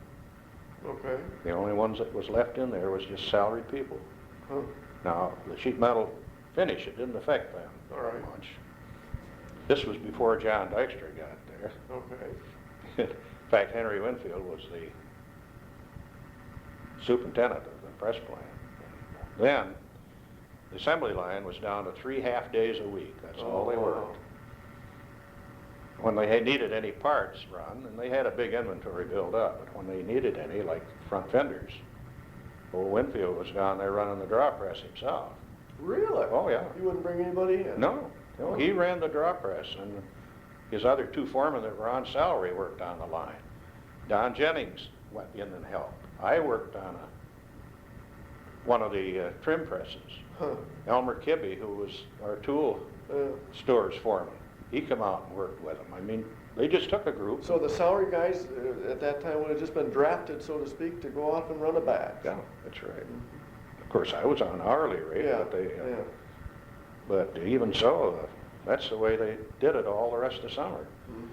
Okay. The only ones that was left in there was just salaried people. Huh. Now, the sheet metal finish, it didn't affect them All very right. much. This was before John Dykstra got there. Okay. In fact, Henry Winfield was the superintendent of the press plant. Then, the assembly line was down to 3 half-days a week. That's all they Oh, worked. wow. When they had needed any parts run, and they had a big inventory built up, but when they needed any, like front fenders, old Winfield was down there running the draw press himself. Really? Oh, yeah. You wouldn't bring anybody in? No, he ran the draw press, and his other 2 foremen that were on salary worked on the line. Don Jennings went in and helped. I worked on one of the trim presses. Huh. Elmer Kibbe, who was our tool stores foreman, he come out and worked with them. I mean, they just took a group. So the salary guys at that time would have just been drafted, so to speak, to go off and run a batch? Yeah, that's right. Of course, I was on hourly rate, Yeah, but they, yeah. but even so, that's the way they did it all the rest of the summer. Mhm.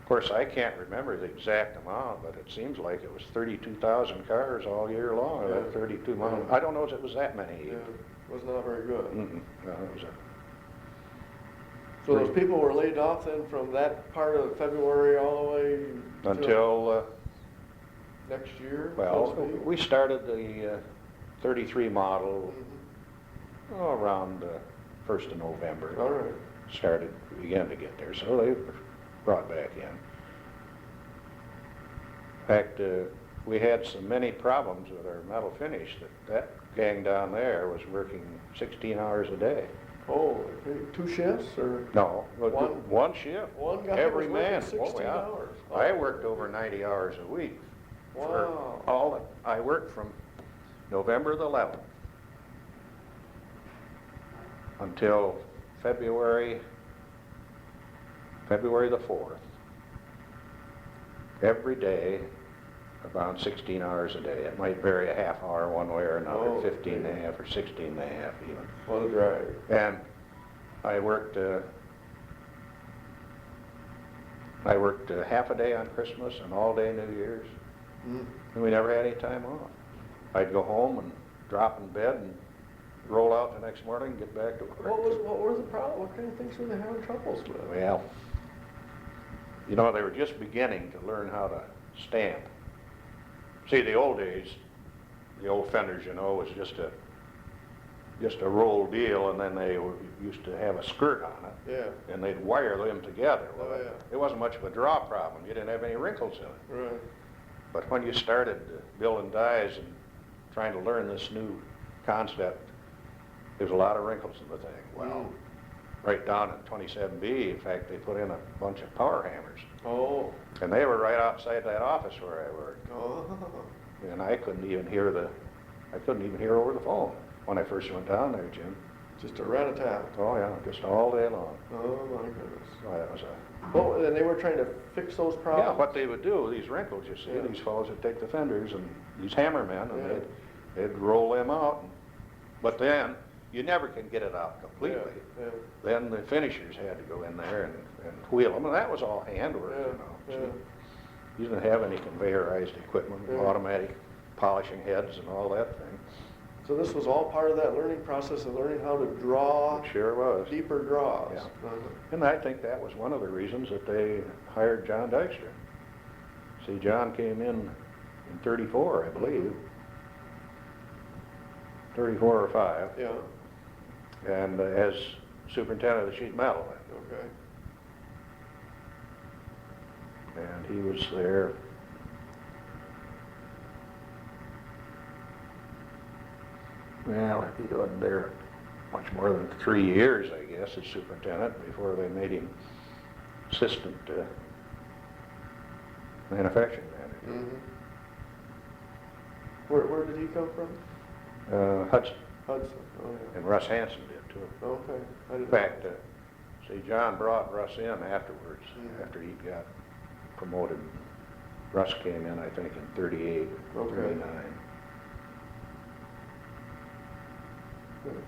Of course, I can't remember the exact amount, but it seems like it was 32,000 cars all year long, or Yeah. that 32 miles. Yeah. I don't know if it was that many. Yeah, was not very good. Mm-mm. No, it was So those people were laid off then from that part of February all the way until, next year? well, so to speak? we started the 33 model Mhm. around 1st of November. All right. Began to get there, so they were brought back in. In fact, we had so many problems with our metal finish that gang down there was working 16 hours a day. Oh, okay. 2 shifts or? No, One- one shift. One guy Every was working man. 16 yeah. hours. I worked over 90 hours a week. Wow. I worked from November the 11th until February the 4th. Every day, about 16 hours a day. It might vary a half hour one way or another, Oh, 15 and a okay. half or 16 and a half even. What a drive. And I worked half a day on Christmas and all day New Year's, Mm. and we never had any time off. I'd go home and drop in bed and roll out the next morning and get back to work. What were the problem? What kind of things were they having troubles with? Well, you know, they were just beginning to learn how to stamp. See, the old days, the old fenders, you know, was just a roll deal, and then used to have a skirt on it, Yeah, and they'd wire them together. Oh, yeah. It wasn't much of a draw problem. You didn't have any wrinkles in it. right. But when you started building dies and trying to learn this new concept, there's a lot of wrinkles in the thing. Well, right down at 27B, in fact, they put in a bunch of power hammers. Oh. And they were right outside that office where I worked. Oh. And I couldn't even hear over the phone when I first went down there, Jim. Just a rat-a-tat. Oh, yeah, just all day long. Oh, my goodness. Oh, that was Oh, and they were trying to fix those problems? yeah, what they would do, these wrinkles, you see, Yeah. these fellows would take the fenders and these hammermen, and Yeah. they'd roll them out. But then, you never can get it out completely. Yeah, yeah. Then the finishers had to go in there and wheel them, and that was all handwork, Yeah, you know. So yeah. you didn't have any conveyorized equipment, Yeah. automatic polishing heads and all that thing. So this was all part of that learning process of learning how to draw It sure was. deeper draws. Yeah. Uh-huh. And I think that was one of the reasons that they hired John Dykstra. See, John came in 34, I believe. 34 or 5. Yeah, And as superintendent of the sheet metal. okay. And he was there. Well, he wasn't there much more than 3 years, I guess, as superintendent before they made him assistant manufacturing manager. Mm-hmm. Where did he come from? Hudson, Hudson, oh yeah. and Russ Hanson did too. Okay. I didn't In fact, see, John brought Russ in afterwards, Mhm. after he got promoted. Russ came in, I think, in 38, Okay. 39. Good.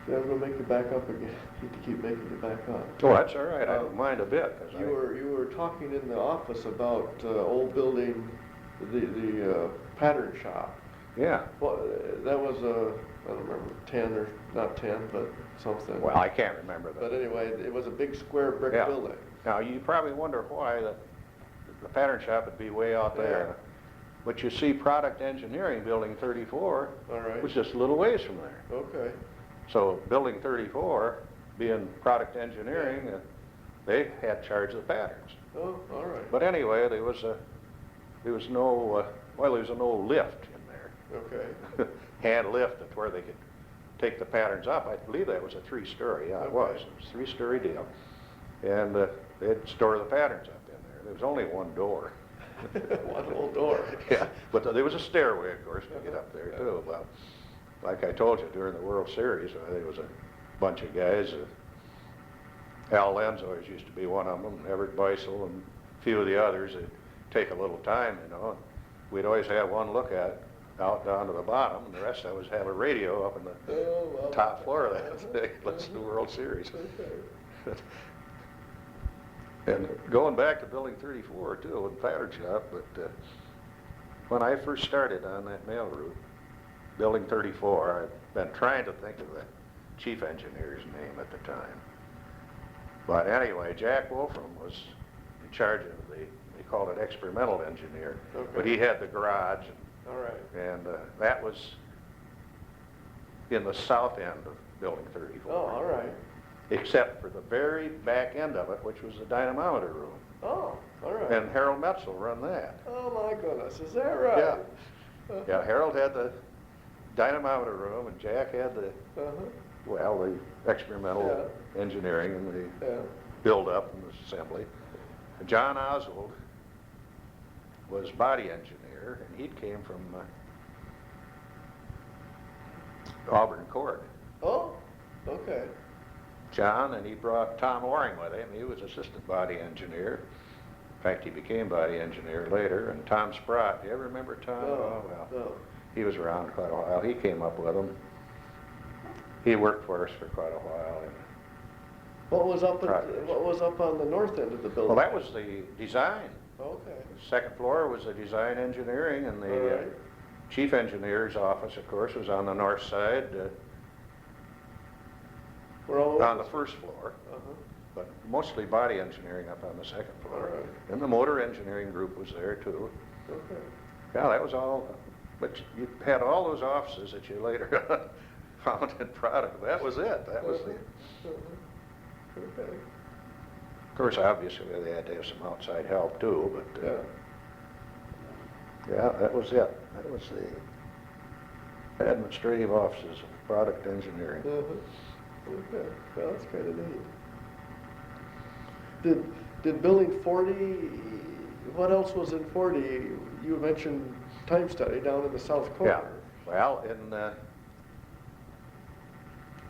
See, I'm gonna make you back up again. Need to keep making you back up. Oh, that's all right, I don't mind a bit, 'cause You were talking in the office about old building, the pattern shop. yeah. Well, that was I don't remember, 10 or, not 10, but something. Well, I can't remember But that. anyway, it was a big square brick Yeah. building. Now, you probably wonder why the pattern shop would be way out there. Yeah. But you see Product Engineering, Building 34, All right. was just a little ways from there. Okay. So Building 34, being Product Engineering, they had charge of the patterns. Oh, all right. But anyway, there was no lift in there. Okay. Hand lift, that's where they could take the patterns up. I believe that was a 3-story, yeah, it was. Okay. It was a 3-story deal. And they'd store the patterns up in there. There was only one door. One little door. Yeah, but there was a stairway, of course, to get up there too. Well, like I told you, during the World Series, there was a bunch of guys. Al Lenz always used to be one of them, Everett Beisel, and a few of the others. It'd take a little time, you know. We'd always have one look at out down to the bottom, and the rest of us have a radio up in the Oh, well. top floor of that. Listen to the World Series. Okay. And going back to Building 34 too, with the pattern shop, but when I first started on that mail route, Building 34, I've been trying to think of the chief engineer's name at the time. But anyway, Jack Wolfram was in charge of they called it experimental engineer, Okay. but he had the garage, All right. and that was in the south end of Building 34. Oh, all right. Except for the very back end of it, which was the dynamometer room. Oh, all right. And Harold Metzel run that. Oh, my goodness. Is that right? Yeah. Yeah, Harold had the dynamometer room, and Jack had the, Uh-huh. well, the experimental engineering and the Yeah. build-up and the assembly. And John Oswald was body engineer, and he came from Auburn Court. Oh, okay. John, and he brought Tom Waring with him. He was assistant body engineer. In fact, he became body engineer later. And Tom Sprott, do you ever remember Tom? Oh, well, No. he was around quite a while. He came up with him. He worked for us for quite a while. And, What was up Progress. what was up on the north end of the building? well, that was the design. Okay. The second floor was the design engineering, and the All right. chief engineer's office, of course, was on the north side, We're all on the first floor. Uh-huh. But mostly body engineering up on the second floor. All right. And the motor engineering group was there too. Okay. Yeah, that was all, but you had all those offices that you later found in product. That was it. That was the, Uh-huh. Okay. of course, obviously, they had to have some outside help too, but, Yeah. yeah, that was it. That was the administrative offices of product engineering. Uh-huh. Okay. Well, that's kind of neat. Did building 40, what else was in 40? You mentioned time study down in the south Yeah, corner. well, in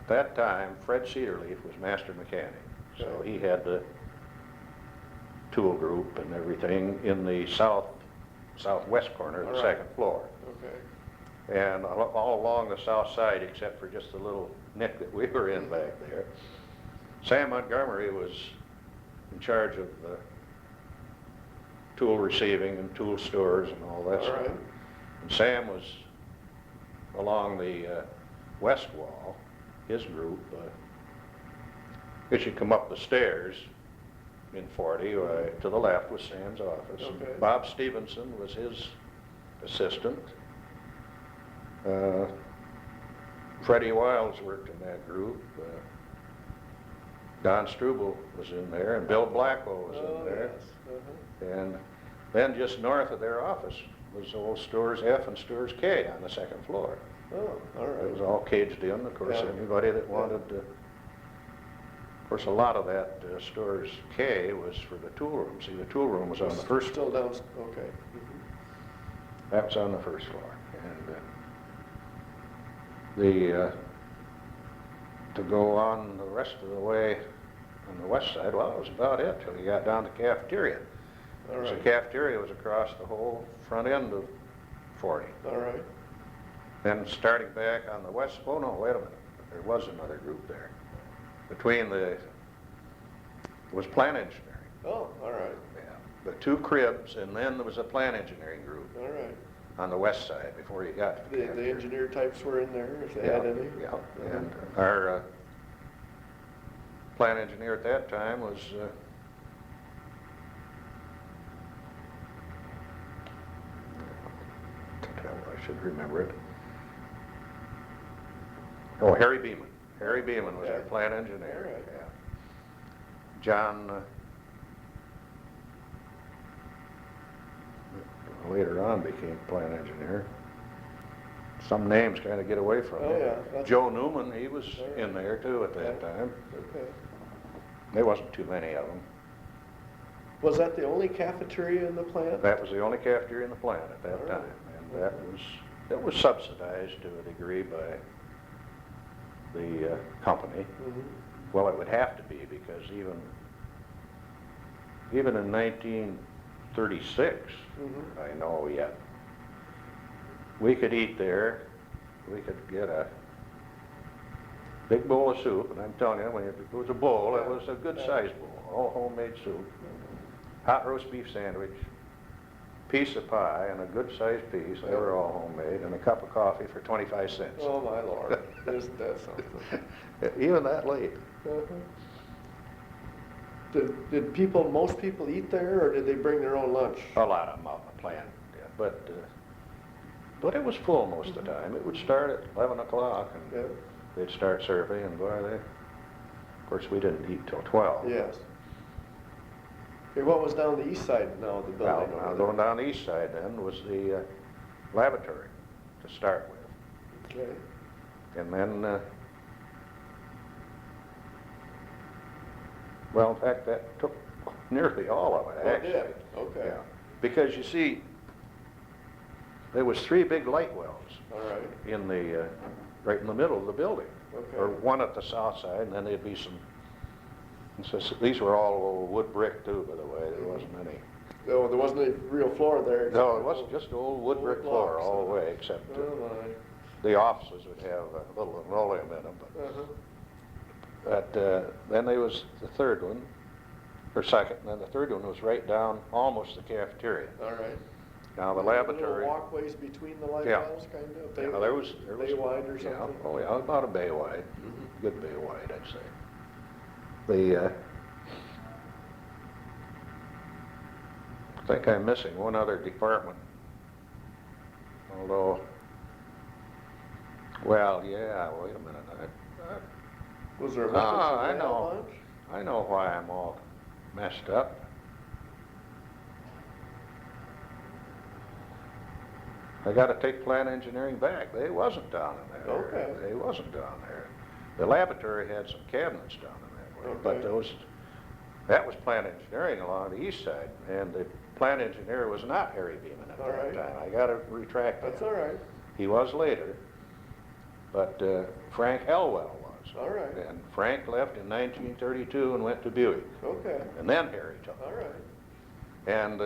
that time, Fred Cedarleaf was master mechanic. So Okay. he had the tool group and everything in the southwest corner of the All right. second floor. Okay. And all along the south side, except for just the little nick that we were in back there. Sam Montgomery was in charge of tool receiving and tool stores and all that stuff. right. And Sam was along the west wall, his group. As you come up the stairs in 40, right to the left was Sam's office. Okay. Bob Stevenson was his assistant. Freddie Wiles worked in that group. Don Struble was in there, and Bill Blackwell was in there. Yes. Uh-huh. And then just north of their office was old Stores F and Stores K on the second floor. Oh, all It was right. all caged in. Of course, Yeah. anybody that wanted to. Of course, a lot of that Stores K was for the tool room. See, the tool room was on the first Still floor. down, okay. Mhm. That was on the first floor. And to go on the rest of the way on the west side, well, that was about it till you got down to the cafeteria. All So the right. cafeteria was across the whole front end of 40. All right. Then starting back on the west, oh no, wait a minute, there was another group there. Between it was plant engineering. Oh, all right. Yeah. The two cribs, and then there was a plant engineering group All right. on the west side before you got to the The cafeteria. engineer types were in there, if they Yeah, had any? yeah. Uh-huh. And our plant engineer at that time was I should remember it. Oh, Harry Beeman. Harry Beeman was our Okay. plant engineer. All right. Yeah. John, later on became plant engineer. Some names kind of get away from Oh, me. yeah, that's- Joe Newman, he was All right. in there too at that Okay. time. Okay. There wasn't too many of them. Was that the only cafeteria in the plant? That was the only cafeteria in the plant at that All right. time. And that was subsidized to a degree by the company. Mhm. Well, it would have to be because even in 1936, Mhm. I know yet, we could eat there, we could get a big bowl of soup, and I'm telling you, when it was a bowl, it was a good sized bowl, all homemade soup, hot roast beef sandwich, piece of pie, and a good sized piece, they were all homemade, and a cup of coffee for 25 cents. Oh, my Lord. Isn't that something? Even that late. Uh-huh. Did most people eat there, or did they bring their own lunch? A lot of them out in the plant, yeah. But it was full most of the time. It would start at 11 o'clock, and Yeah. they'd start serving, and boy, of course, we didn't eat till 12. Yes. Okay, what was down the east side now of the Now, building? over going down the east side then was the laboratory to start with. there? Okay. And then, well, in fact, that took nearly all of it, Oh, it actually. did? Okay. Yeah. Because you see, there was 3 big light wells All right. in the, right in the middle of the building. Okay. Or one at the south side, and then there'd be some, and so these were all old wood brick too, by the way, there wasn't any. No, there wasn't a real floor there. No, it wasn't just old wood Old brick floor blocks, all the huh? way, except Oh, my. the offices would have a little linoleum in them, Uh-huh. but then there was the third one, or second, and then the third one was right down almost the cafeteria. All right. Now the Little laboratory, walkways between the light Yeah. wells, kind of? yeah, there was. Bay wide or Yeah, something? oh yeah, about a bay wide, Mhm. good bay wide, I'd say. The, I think I'm missing one other department. Although, well, yeah, wait a minute. Was there a Ah, message I for know. lunch? I know why I'm all messed up. I gotta take plant engineering back. They wasn't down in that area. Okay. They wasn't down there. The laboratory had some cabinets down in that way, but Okay. that was plant engineering along the east side, and the plant engineer was not Harry Beeman at All that right. time. I gotta retract that. That's all right. He was later, but Frank Elwell was. All right. And Frank left in 1932 and went to Buick, Okay. and then Harry took All it. right. And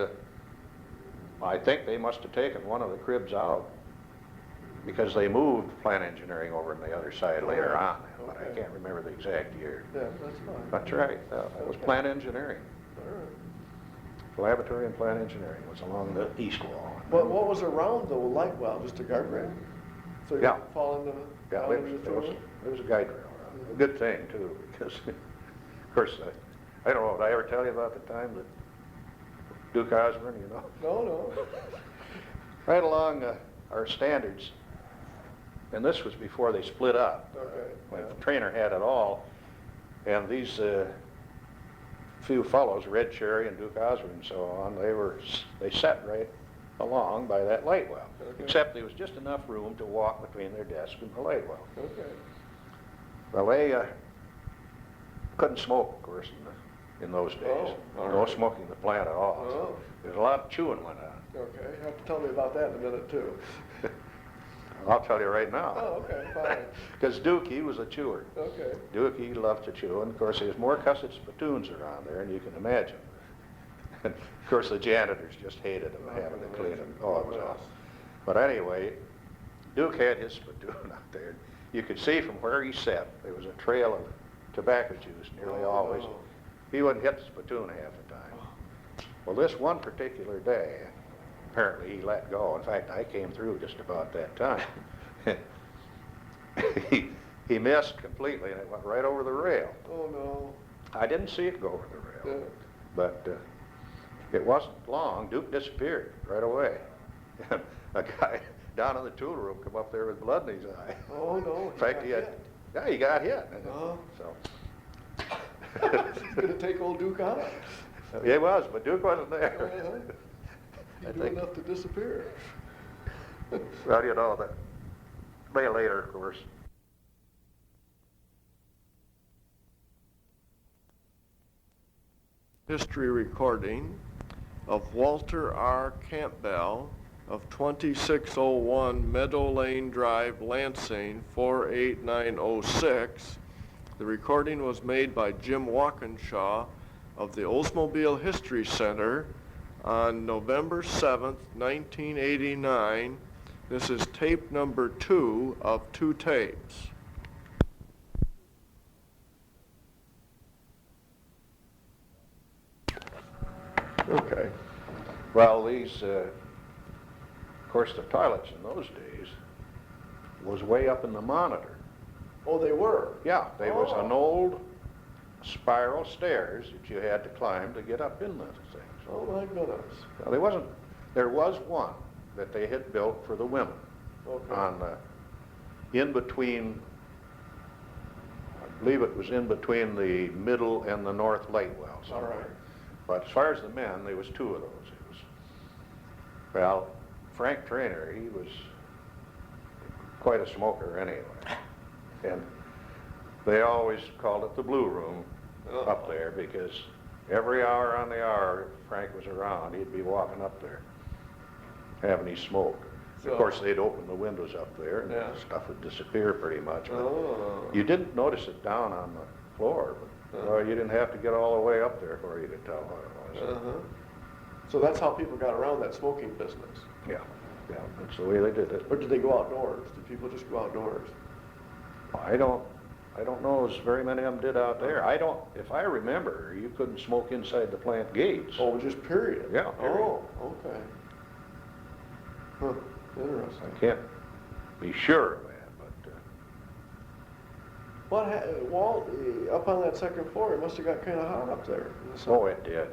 I think they must have taken one of the cribs out because they moved plant engineering over on the other side later on, but I Okay. can't remember the exact year. Yeah, that's fine. That's right, it was plant engineering. All right. Laboratory and plant engineering was along the east wall. What was around the light well? Just a guardrail? So you Yeah. didn't fall into, Yeah, down it into was, the it was, tunnel? it was a guide rail. A good thing too, because, of course, I don't know, did I ever tell you about the time that Duke Osborne, you know? No. Right along our standards, and this was before they split up. Okay. When Yeah. Trainer had it all, and these few fellows, Red Cherry and Duke Osborne and so on, they sat right along by that light well. Okay. Except there was just enough room to walk between their desk and the light well. Okay. Well, they couldn't smoke, of course, in those days. Oh, all No right. smoking in the plant at all. Oh. There's a lot of chewing went on. Okay. You have to tell me about that in a minute too. I'll tell you right now. Oh, okay, fine. Because Duke, he was a chewer. Okay. Duke, he loved to chew, and of course there's more cussed spittoons around there than you can imagine. And of course the janitors just hated him having to clean them. Oh, it was awful. But anyway, Duke had his spittoon out there. You could see from where he sat, there was a trail of tobacco juice nearly always. He wouldn't hit the spittoon half the time. Well, this one particular day, apparently he let go. In fact, I came through just about that time. he missed completely, and it went right over the rail. Oh, no. I didn't see it go over the rail, Yeah. but it wasn't long. Duke disappeared right away. A guy down in the tool room come up there with blood in his eye. Oh, no. In fact, he got hit. Uh-huh. So He's going to take old Duke out. it was, but Duke wasn't there. Uh-huh. I He knew think- enough to disappear. Well, you know that. Way later, of course. History recording of Walter R. Campbell of 2601 Meadow Lane Drive, Lansing, 48906. The recording was made by Jim Walkinshaw of the Oldsmobile History Center on November 7th, 1989. This is tape number 2 of 2 tapes. Okay. Well, these, of course, the toilets in those days was way up in the monitor. Oh, they were? Yeah, there was an Oh. old spiral stairs that you had to climb to get up in those things. Oh, my goodness. Now, there was one that they had built for the women Okay. on, in between, I believe it was in between the middle and the north light well somewhere. All right. But as far as the men, there was 2 of those. Well, Frank Trainer, he was quite a smoker anyway. And they always called it the blue room up there because every hour on the hour Frank was around, he'd be walking up there having his smoke. So- Of course, they'd open the windows up there and Yeah. stuff would disappear pretty much. But Oh. you didn't notice it down on the floor, but well, you didn't have to get all the way up there for you to tell what it was. Uh-huh. So that's how people got around that smoking business. Yeah, that's the way they did it. Or did they go outdoors? Did people just go outdoors? I don't know as very many of them did out there. If I remember, you couldn't smoke inside the plant gates. Oh, just period? Yeah, period. Oh, okay. Huh, interesting. I can't be sure of that, but, Walt, up on that second floor, it must have got kind of hot up there in the summer. oh, it did.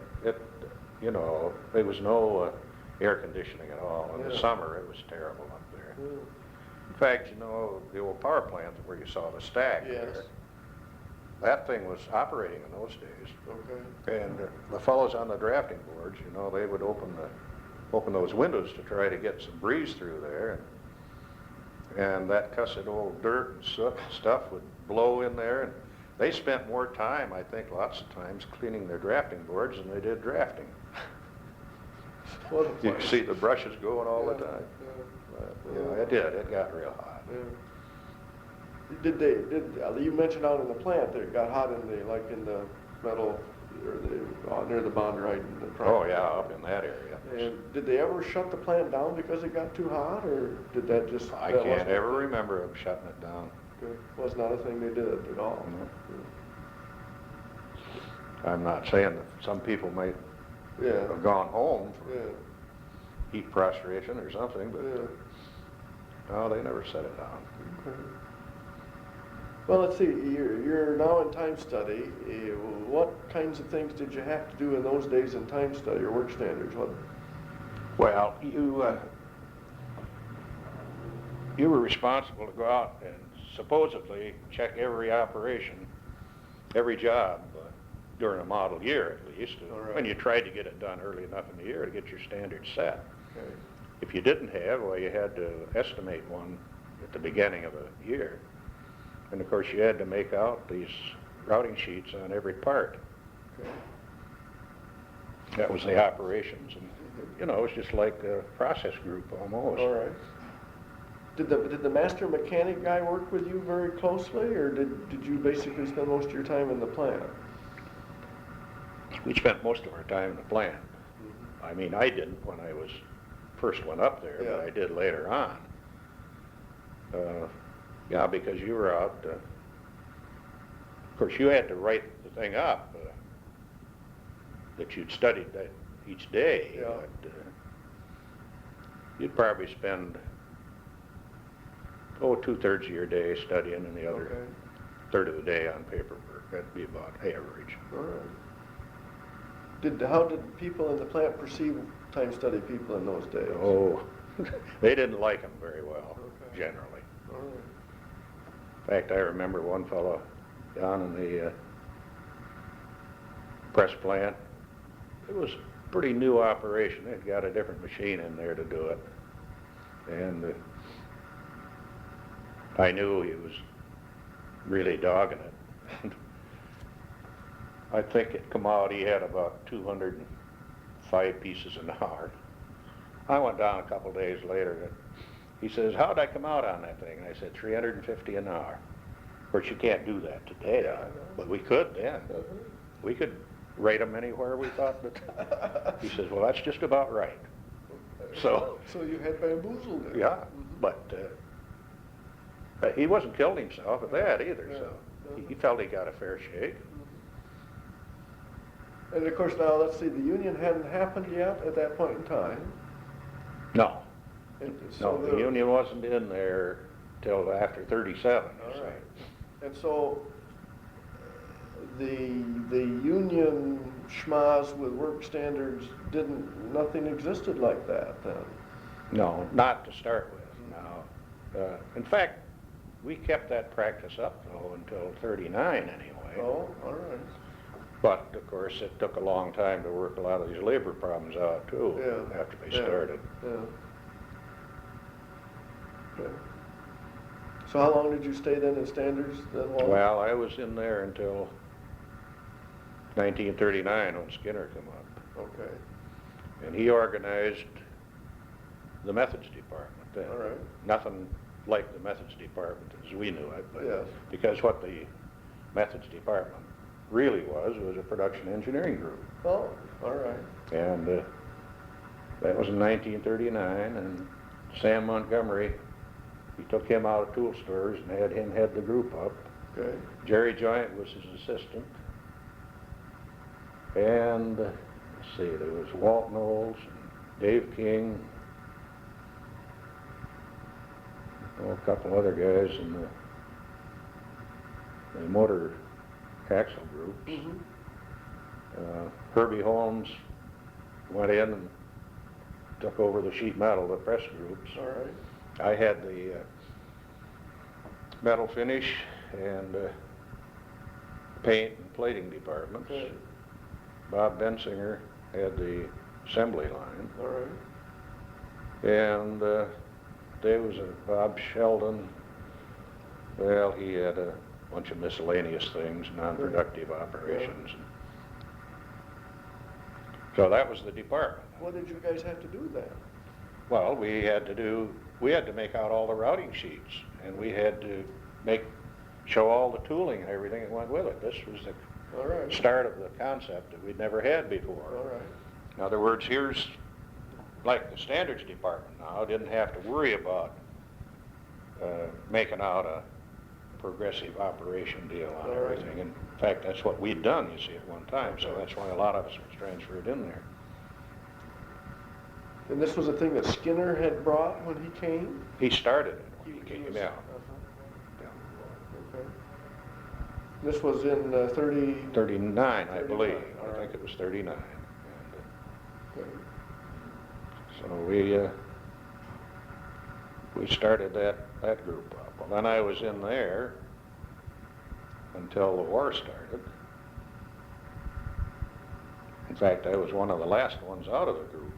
There was no air conditioning at all. In the Yeah. summer, it was terrible up there. Yeah. In fact, the old power plant where you saw the stack Yes. there, that thing was operating in those days. Okay. And the fellows on the drafting boards, they would open those windows to try to get some breeze through there, and that cussed old dirt and soot and stuff would blow in there, and they spent more time, I think, lots of times cleaning their drafting boards than they did drafting. What a You could place. see the brushes going all the Yeah, time. yeah. But, it did. It got real hot. Yeah. You mentioned out in the plant that it got hot in the metal near the Bond Ride. Oh, yeah, up in that area. And did they ever shut the plant down because it got too hot, or did that just? I that can't wasn't a ever thing? remember them shutting it down. Okay. Was not a thing they did at all. I'm not saying that some people might Yeah. have gone home for Yeah. heat prostration or something, but Yeah. no, they never set it down. Okay. Well, let's see. You're now in time study. What kinds of things did you have to do in those days in time study or work standards? What? Well, you were responsible to go out and supposedly check every operation, every job during a model year at least. All right. When you tried to get it done early enough in the year to get your standards set. Okay. If you didn't have, well, you had to estimate one at the beginning of the year. And of course, you had to make out these routing sheets on every part. Okay. That was the operations. And, you know, it was just like a process group almost. All right. Did the master mechanic guy work with you very closely, or did you basically spend most of your time in the plant? We spent most of our time in the plant. I mean, I didn't when I was first went up there, but Yeah. I did later on. Yeah, because you were out. Of course, you had to write the thing up that you'd studied that each day. Yeah. But, you'd probably spend 2/3 of your day studying and the other Okay. third of the day on paperwork. That'd be about average. All right. How did people in the plant perceive time study people in those days? Oh, they didn't like them very well, Okay. generally. All right. In fact, I remember one fellow down in the press plant. It was a pretty new operation. They'd got a different machine in there to do it. And I knew he was really dogging it. I think it come out, he had about 205 pieces an hour. I went down a couple days later. He says, how'd I come out on that thing? And I said, 350 an hour. Of course, you can't do that today, but we could then. We could rate them anywhere we thought that. He says, well, that's just about right. So you had bamboozled it. yeah, but he wasn't killing himself at that either, so he felt he got a fair shake. And of course, now let's see, the union hadn't happened yet at that point in time. No, And no, the union wasn't in there till after 37. All right. And so the union schmoz with work standards nothing existed like that then? No, not to start with, no. In fact, we kept that practice up though until 39 anyway. Oh, all right. But of course, it took a long time to work a lot of these labor problems out too Yeah. after they started. Yeah. Okay. So how long did you stay then in standards then? Walter? Well, I was in there until 1939 when Skinner came up. Okay. And he organized the methods department then. All right. Nothing like the methods department as we knew it, but Yes. because what the methods department really was a production engineering group. Oh, all right. And that was in 1939, and Sam Montgomery, he took him out of tool stores and had him head the group up. Okay. Jerry Joint was his assistant. And let's see, there was Walt Knowles, and Dave King, a couple other guys in the motor axle groups. Mm-hmm. Herbie Holmes went in and took over the sheet metal, the press groups. All right. I had the metal finish and paint and plating departments. Okay. Bob Bensinger had the assembly line. All right. And there was Bob Sheldon. Well, he had a bunch of miscellaneous things, non-productive operations. So that was the department. What did you guys have to do then? Well, we had to make out all the routing sheets, and we had to show all the tooling and everything that went with it. This was the All right. start of the concept that we'd never had before. All right. In other words, here's, like the standards department now, didn't have to worry about making out a progressive operation deal on All right. everything. In fact, that's what we'd done, you see, at one time, so that's why a lot of us was transferred in there. And this was a thing that Skinner had brought when he came? He started it when he came, was- yeah. Okay. This was in 30? 39, I 39, believe. all I right. think it was 39. Okay. So we started that group up. Well, then I was in there until the war started. In fact, I was one of the last ones out of the group.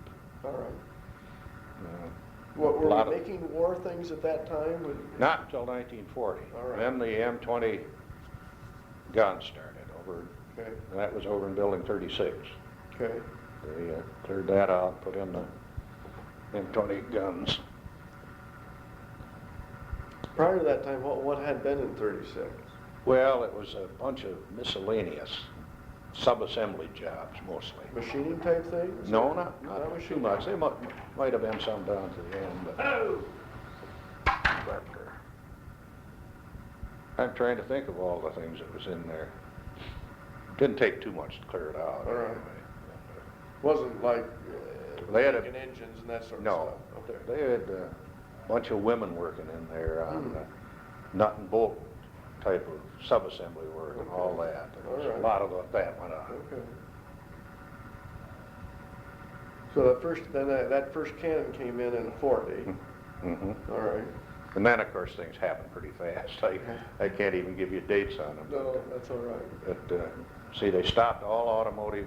All right. Were Were we making war things at that time? Not until 1940. All right. Then the M20 gun started over, Okay. and that was over in Building 36. Okay. They cleared that out and put in the M20 guns. Prior to that time, what had been in 36? Well, it was a bunch of miscellaneous sub-assembly jobs mostly. Machining type things? No, not too machining. much. There might have been some down to the end, but I'm trying to think of all the things that was in there. Didn't take too much to clear it out. All right. Anyway. Wasn't like They had making engines and that sort of No, stuff? Okay. they had a bunch of women working in there on nut and bolt type of sub-assembly work and all that. There was All right. a lot of that went on. Okay. So that first cannon came in 40. Mm-hmm. All right. And then, of course, things happen pretty fast. I can't even give you dates on them. No, that's all right. But, see, they stopped all automotive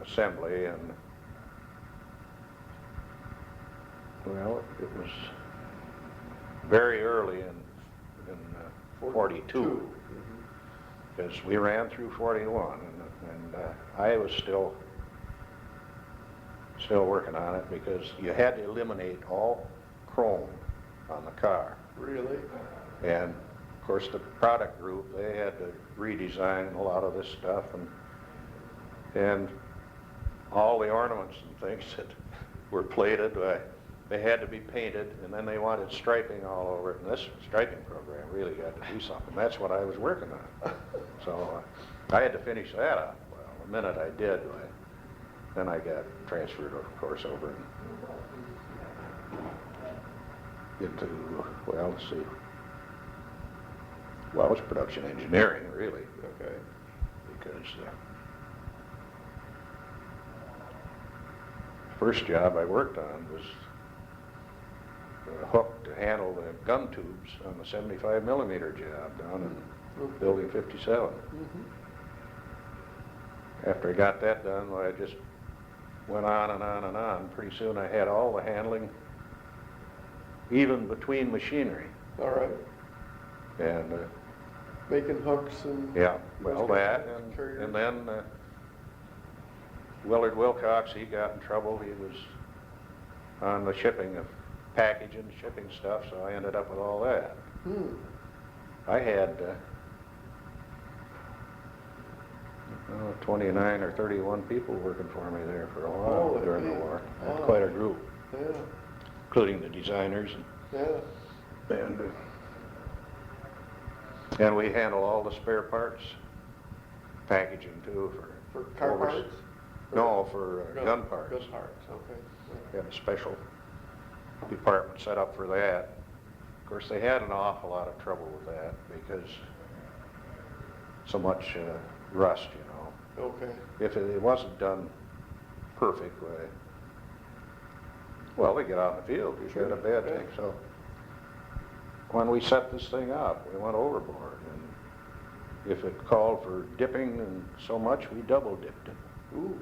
assembly, and, well, it was very early in 42, Mhm. because we ran through 41, and I was still working on it, because you had to eliminate all chrome on the car. Really? And of course, the product group, they had to redesign a lot of this stuff, and all the ornaments and things that were plated, they had to be painted, and then they wanted striping all over it. And this striping program really got to do something. That's what I was working on. So I had to finish that up. Well, the minute I did, then I got transferred, of course, over into, well, let's see. Well, it was production engineering, really, Okay. because the first job I worked on was hooked to handle the gun tubes on the 75 millimeter job down in Building 57. Mhm. After I got that done, well, I just went on and on and on. Pretty soon I had all the handling, even between machinery. All right. And Making hooks and... yeah, well, those that, kinds of carriers. and then Willard Wilcox, he got in trouble. He was on the shipping of packaging, shipping stuff, so I ended up with all that. I had 29 or 31 people working for me there for a while Holy during the gee. war. I had Wow. quite a group, Yeah. including the designers, Yeah. and we handle all the spare parts, packaging too For car overs- parts? No, for gun parts. Gun parts, okay. We had a special department set up for that. Of course, they had an awful lot of trouble with that because so much rust, you know. Okay. If it wasn't done perfect, well, they get out in the field, you get a bad Sure. thing. So when we set this thing up, we went overboard, and if it called for dipping and so much, we double dipped it. Ooh.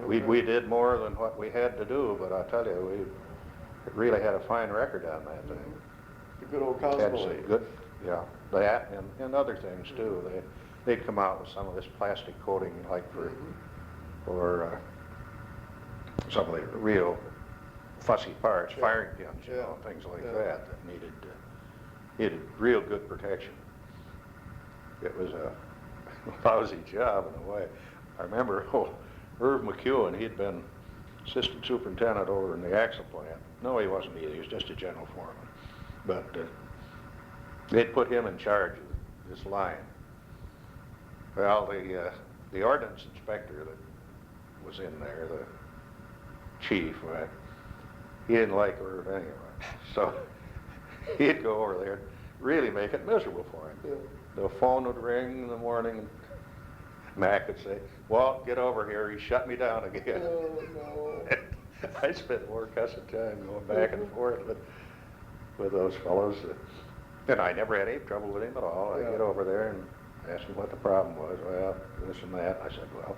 We Okay. did more than what we had to do, but I tell you, we really had a fine record on that thing. The good old Had Cosmo. some good, yeah, that and other things too. They'd come out with some of this plastic coating, like for some of the real fussy parts, Yeah. firing pins, you Yeah. know, things like Yeah. that needed real good protection. It was lousy job in a way. I remember Irv McEwen, he'd been assistant superintendent over in the axle plant. No, he wasn't either. He was just a general foreman. But they'd put him in charge of this line. Well, the ordnance inspector that was in there, the chief, he didn't like Irv anyway. So he'd go over there and really make it miserable for him. Yeah. The phone would ring in the morning, and Mac would say, "Walt, get over here. He shut me down again." Oh, no. I spent more cussing time going back and forth with those fellows. And I never had any trouble with him at all. Yeah. I'd get over there and ask him what the problem was. Well, this and that. I said, well,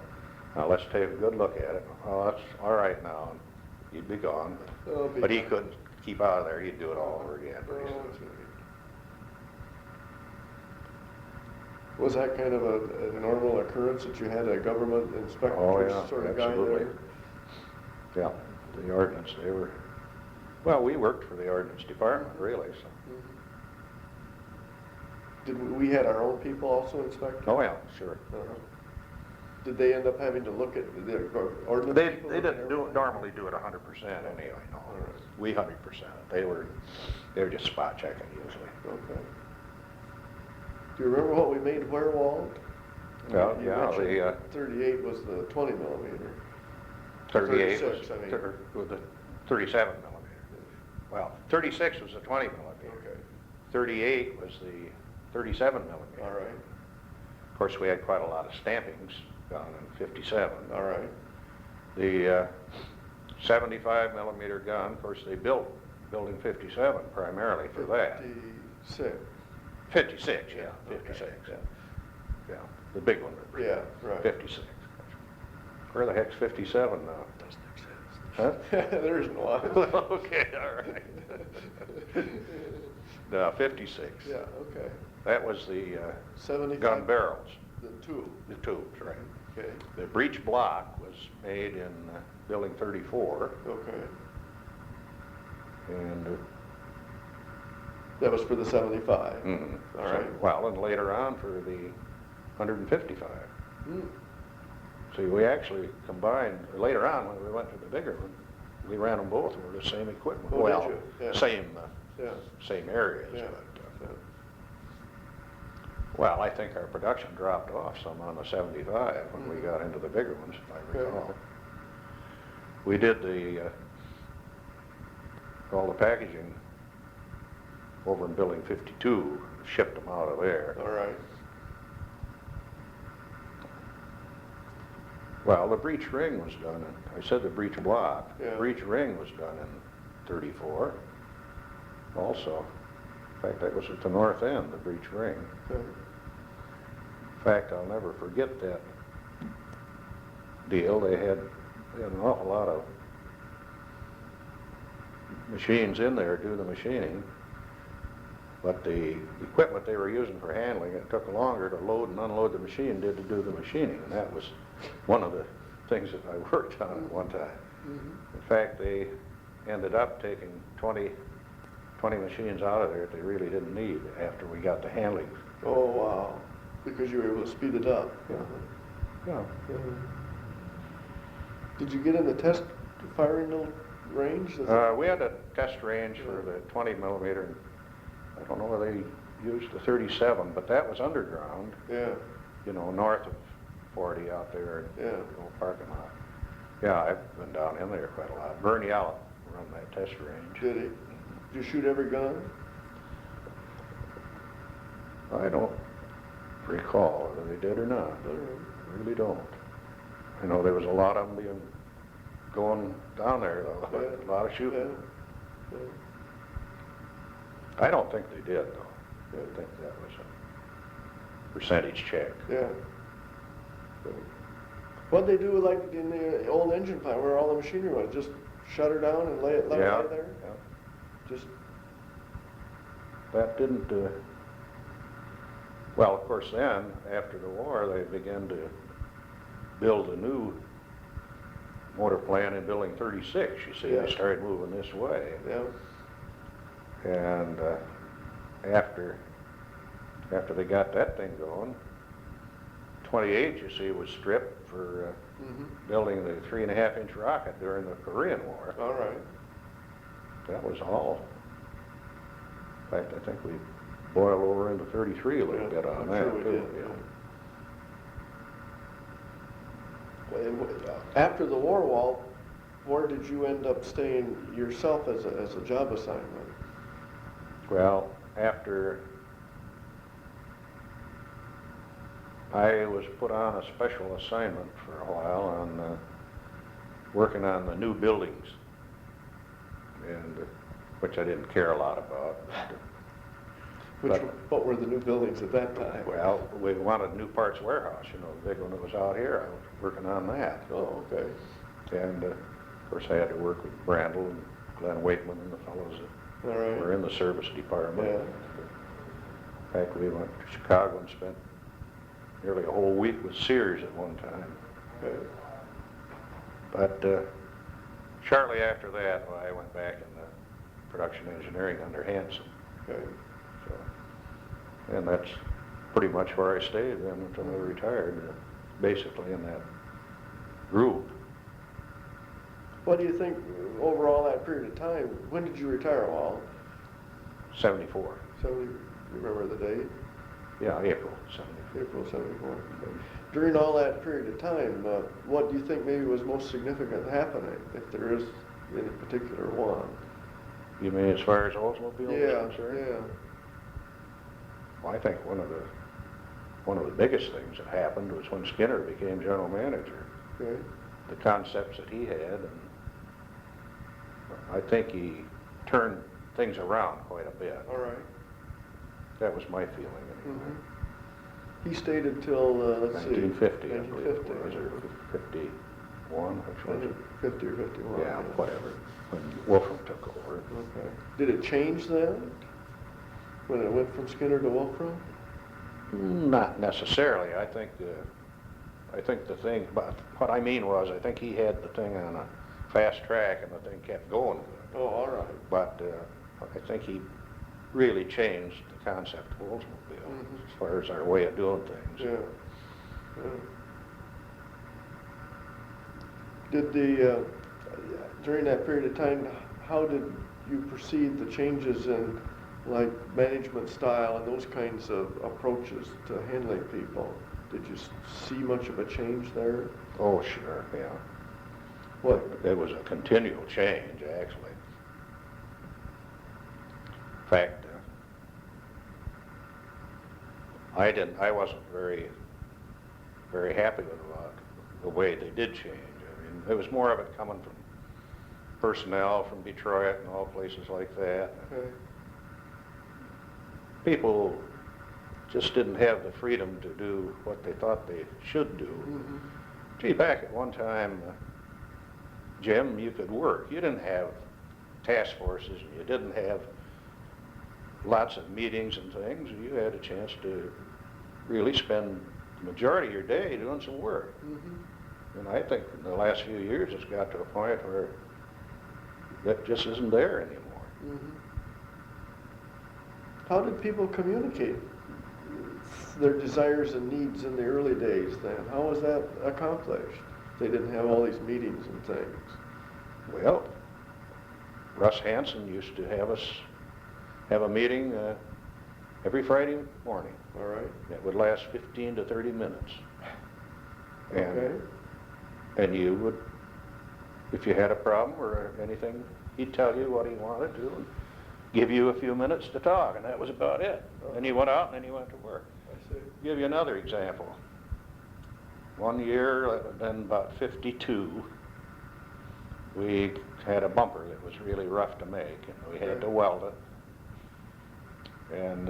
now let's take a good look at it. Well, that's all right now. And he'd be gone. But he couldn't keep out of there. He'd do it all over again. Was that kind of a normal occurrence that you had a government inspector sort of absolutely. guy there? Yeah, the ordnance, they were, well, we worked for the ordnance department, really, so. We had our own people also inspect? Oh, yeah, sure. Did they end up having to look at the ordnance? They didn't normally do it 100% anyway, no. Right. We 100%. They were just spot checking usually. Okay. Do you remember what we made where, Walt? Well, You yeah, mentioned 38 was the 20 millimeter. 38 was, 36, I mean. with the 37 millimeter. Well, 36 was the 20 millimeter. Okay. 38 was the 37 millimeter. All right. Of course, we had quite a lot of stampings done in 57. All right. The 75 millimeter gun, of course, they built building 57 primarily for that. 56. 56, yeah, 56. Okay. Yeah, the big one. Yeah, right. 56. Where the heck's 57 now? Doesn't exist. Huh? There isn't one. Okay, all right. No, 56. Yeah, okay. That was the 75. gun barrels. The tube. The tubes, right. Okay. The breech block was made in building 34. Okay. And That was for the 75. All All right. Well, and later on for the 155. Mm. See, we actually combined, later on when we went to the bigger one, we ran them both with the same equipment. Oh, Well, did you? Yeah. Yeah. same areas, Yeah. but, Yeah. well, I think our production dropped off some on the 75 when we got into the bigger ones, if I Okay. recall. We did all the packaging over in building 52, shipped them out of there. All right. Well, the breech ring was done I said the breech block. Yeah. The breech ring was done in 34 also. In fact, that was at the north end, the breech ring. Okay. In fact, I'll never forget that deal. They had an awful lot of machines in there do the machining, but the equipment they were using for handling, it took longer to load and unload the machine did to do the machining, and that was one of the things that I worked on at one time. Mm-hmm. In fact, they ended up taking 20 machines out of there that they really didn't need after we got the handling. Oh, wow. Because you were able to speed it up. Yeah. Yeah. Did you get in the test firing range? We had a test range for the 20 millimeter. I don't know whether they used the 37, but that was underground. Yeah. You know, north of 40 out there in Yeah. the old parking lot. Yeah, I've been down in there quite a lot. Bernie Allen run that test range. Did he? Did you shoot every gun? I don't recall whether they did or not. I really don't. I know there was a lot of them going down there, though. Yeah. A lot of shooting. Yeah. I don't think they did, though. I think that was a percentage check. Yeah. What'd they do like in the old engine plant where all the machinery was? Just shut her down and let it lie there? Yeah. Just, That didn't, well, of course then, after the war, they began to build a new motor plant in building 36. You see, Yeah. they started moving this way. yeah. And after they got that thing going, 28, you see, was stripped for building the 3.5-inch rocket during the Korean War. All right. That was all. In fact, I think we boiled over into 33 a little bit on I'm that, sure we too. did, yeah. And after the war, Walt, where did you end up staying yourself as a job assignment? Well, after I was put on a special assignment for a while on working on the new buildings, and which I didn't care a lot about. What were the new buildings at that time? Well, we wanted a new parts warehouse, you know, the big one that was out here. I was working on that. Oh, okay. And of course, I had to work with Brandel and Glenn Wakeman and the fellows that All right. were in the service department. Yeah. In fact, we went to Chicago and spent nearly a whole week with Sears at one time. Okay. But shortly after that, well, I went back in the production engineering under Hanson. Okay. So, and that's pretty much where I stayed then until I retired, basically in that group. What do you think over all that period of time? When did you retire, Walt? 74. You remember the date? Yeah, April 74. April 74. Okay. During all that period of time, what do you think maybe was most significant happening, if there is any particular one? You mean as far as Oldsmobile is concerned? Yeah. Well, I think one of the biggest things that happened was when Skinner became general manager. Okay. The concepts that he had, and I think he turned things around quite a bit. All right. That was my feeling anyway. He stayed until, let's 1950, see. I believe it was, or 51, which was it? 50 or 51. Yeah, whatever, when Wolfram took over. Okay. Did it change then? When it went from Skinner to Wolfram? Not necessarily. I think the thing, but what I mean was, I think he had the thing on a fast track and the thing kept going. Oh, all right. But I think he really changed the concept of Oldsmobile as far as our way of doing things. Yeah. Did during that period of time, how did you perceive the changes in like management style and those kinds of approaches to handling people? Did you see much of a change there? Oh, sure, yeah. What? It was a continual change, actually. In fact, I wasn't very happy with the way they did change. I mean, there was more of it coming from personnel from Detroit and all places like that. Okay. People just didn't have the freedom to do what they thought they should do. Gee, back at one time, Jim, you could work. You didn't have task forces, and you didn't have lots of meetings and things. You had a chance to really spend the majority of your day doing some work. And I think in the last few years it's got to a point where that just isn't there anymore. How did people communicate their desires and needs in the early days then? How was that accomplished? They didn't have all these meetings and things. Well, Russ Hansen used to have us have a meeting every Friday morning. All right. It would last 15 to 30 minutes. And, Okay. and you would, if you had a problem or anything, he'd tell you what he wanted to and give you a few minutes to talk, and that was about it. Then he went out and then he went to work. I see. Give you another example. One year, then about 52, we had a bumper that was really rough to make, and we had to weld it. And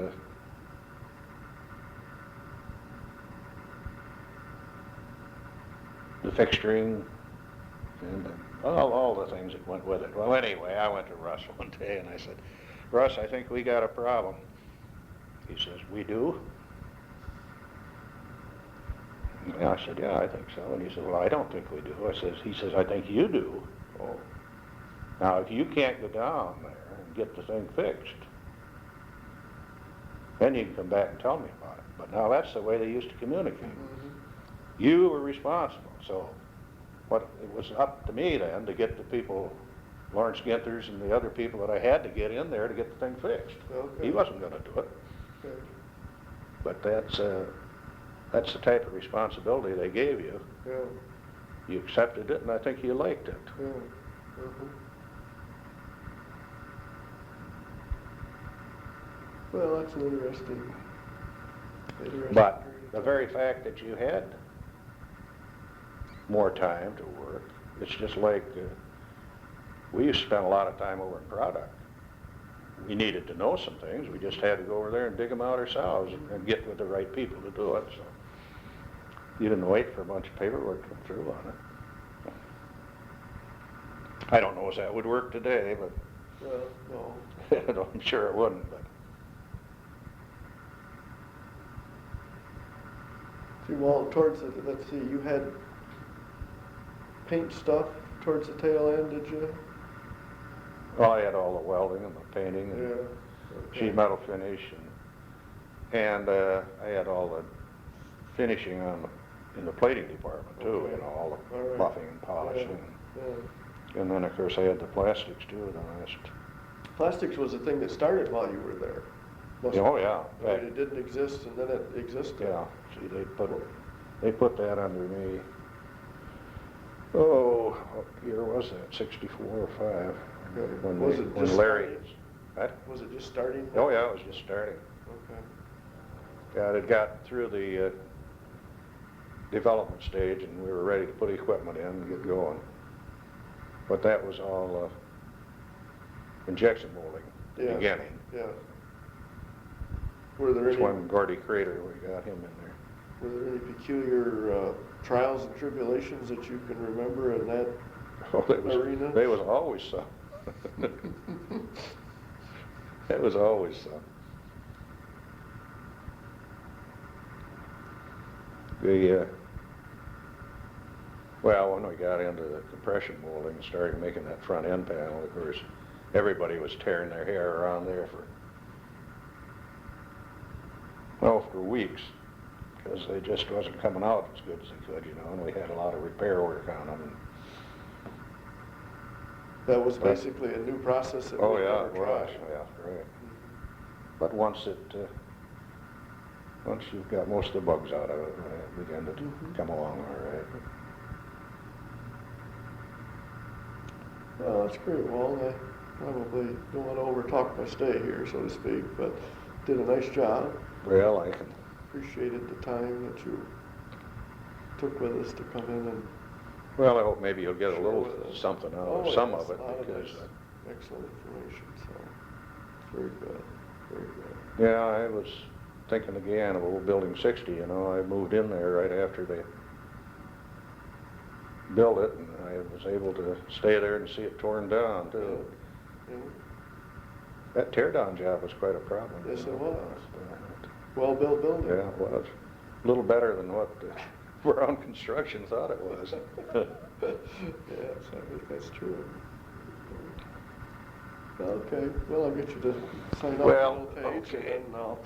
the fixturing and all the things that went with it. Well, anyway, I went to Russ one day and I said, Russ, I think we got a problem. He says, we do? And I said, yeah, I think so. And he said, well, I don't think we do. He says, I think you do. Oh. Now, if you can't go down there and get the thing fixed, then you can come back and tell me about it. But now that's the way they used to communicate. You were responsible, so it was up to me then to get the people, Lawrence Ginters and the other people that I had to get in there to get the thing fixed. Okay. He wasn't gonna do it, Okay. but that's the type of responsibility they gave you. Yeah, You accepted it, and I think you liked it. yeah. Mhm. Well, that's an interesting But period of the time. very fact that you had more time to work, it's just like, we used to spend a lot of time over in product. We needed to know some things, we just had to go over there and dig them out ourselves and get with the right people to do it, so. You didn't wait for a bunch of paperwork to come through on it. I don't know if that would work today, but Well, no. I'm sure it wouldn't, but. See, well, let's see, you had paint stuff towards the tail end, did you? Well, I had all the welding and the painting and Okay. sheet metal finish, and I had all the finishing in the plating department too, Okay. you know, all the All right. buffing and polishing. Yeah. And then, of course, I had the plastics too, the last. Plastics was the thing that started while you were there. Oh, yeah. Right, it didn't exist and then it existed. Yeah, see, they put that under me. Oh, what year was that, 64 or 5? Okay. When Was they- it when just Larry, starting? what? Was it just starting? Oh, yeah, it was just starting. Okay. Yeah, it got through the development stage and we were ready to put equipment in and get going. But that was all injection molding, the Yeah. beginning. Yeah. Were there That's any, when Gordy Crater, we got him in there. were there any peculiar trials and tribulations that you can remember in that Oh, arena? they was always some. It was always some. Well, when we got into the compression molding and started making that front end panel, of course, everybody was tearing their hair around there for weeks, because they just wasn't coming out as good as they could, you know, and we had a lot of repair work on them. That was basically a new process that Oh, we yeah, never it was, tried. yeah, right. But once you've got most of the bugs out of it, it began to come along all right. Well, that's great, Walt. I probably don't want to overtalk my stay here, so to speak, but did a nice job. Well, I can, Appreciated the time that you took with us to come in and. well, I hope maybe you'll get a share little with us. something out Oh, of some yes, of it, a lot because, nice, excellent information, so, very good, very good. yeah, I was thinking again of old Building 60, you know, I moved in there right after they built it, and I was able to stay there and see it torn down, too. Yeah. That tear down job was quite a problem. Yes, you it know. was. Well-built building. Yeah, it was. A little better than what Brown Construction thought it was. Yes, that's true. Okay, well, I'll get you to sign off Well, on the page, and okay. then I'll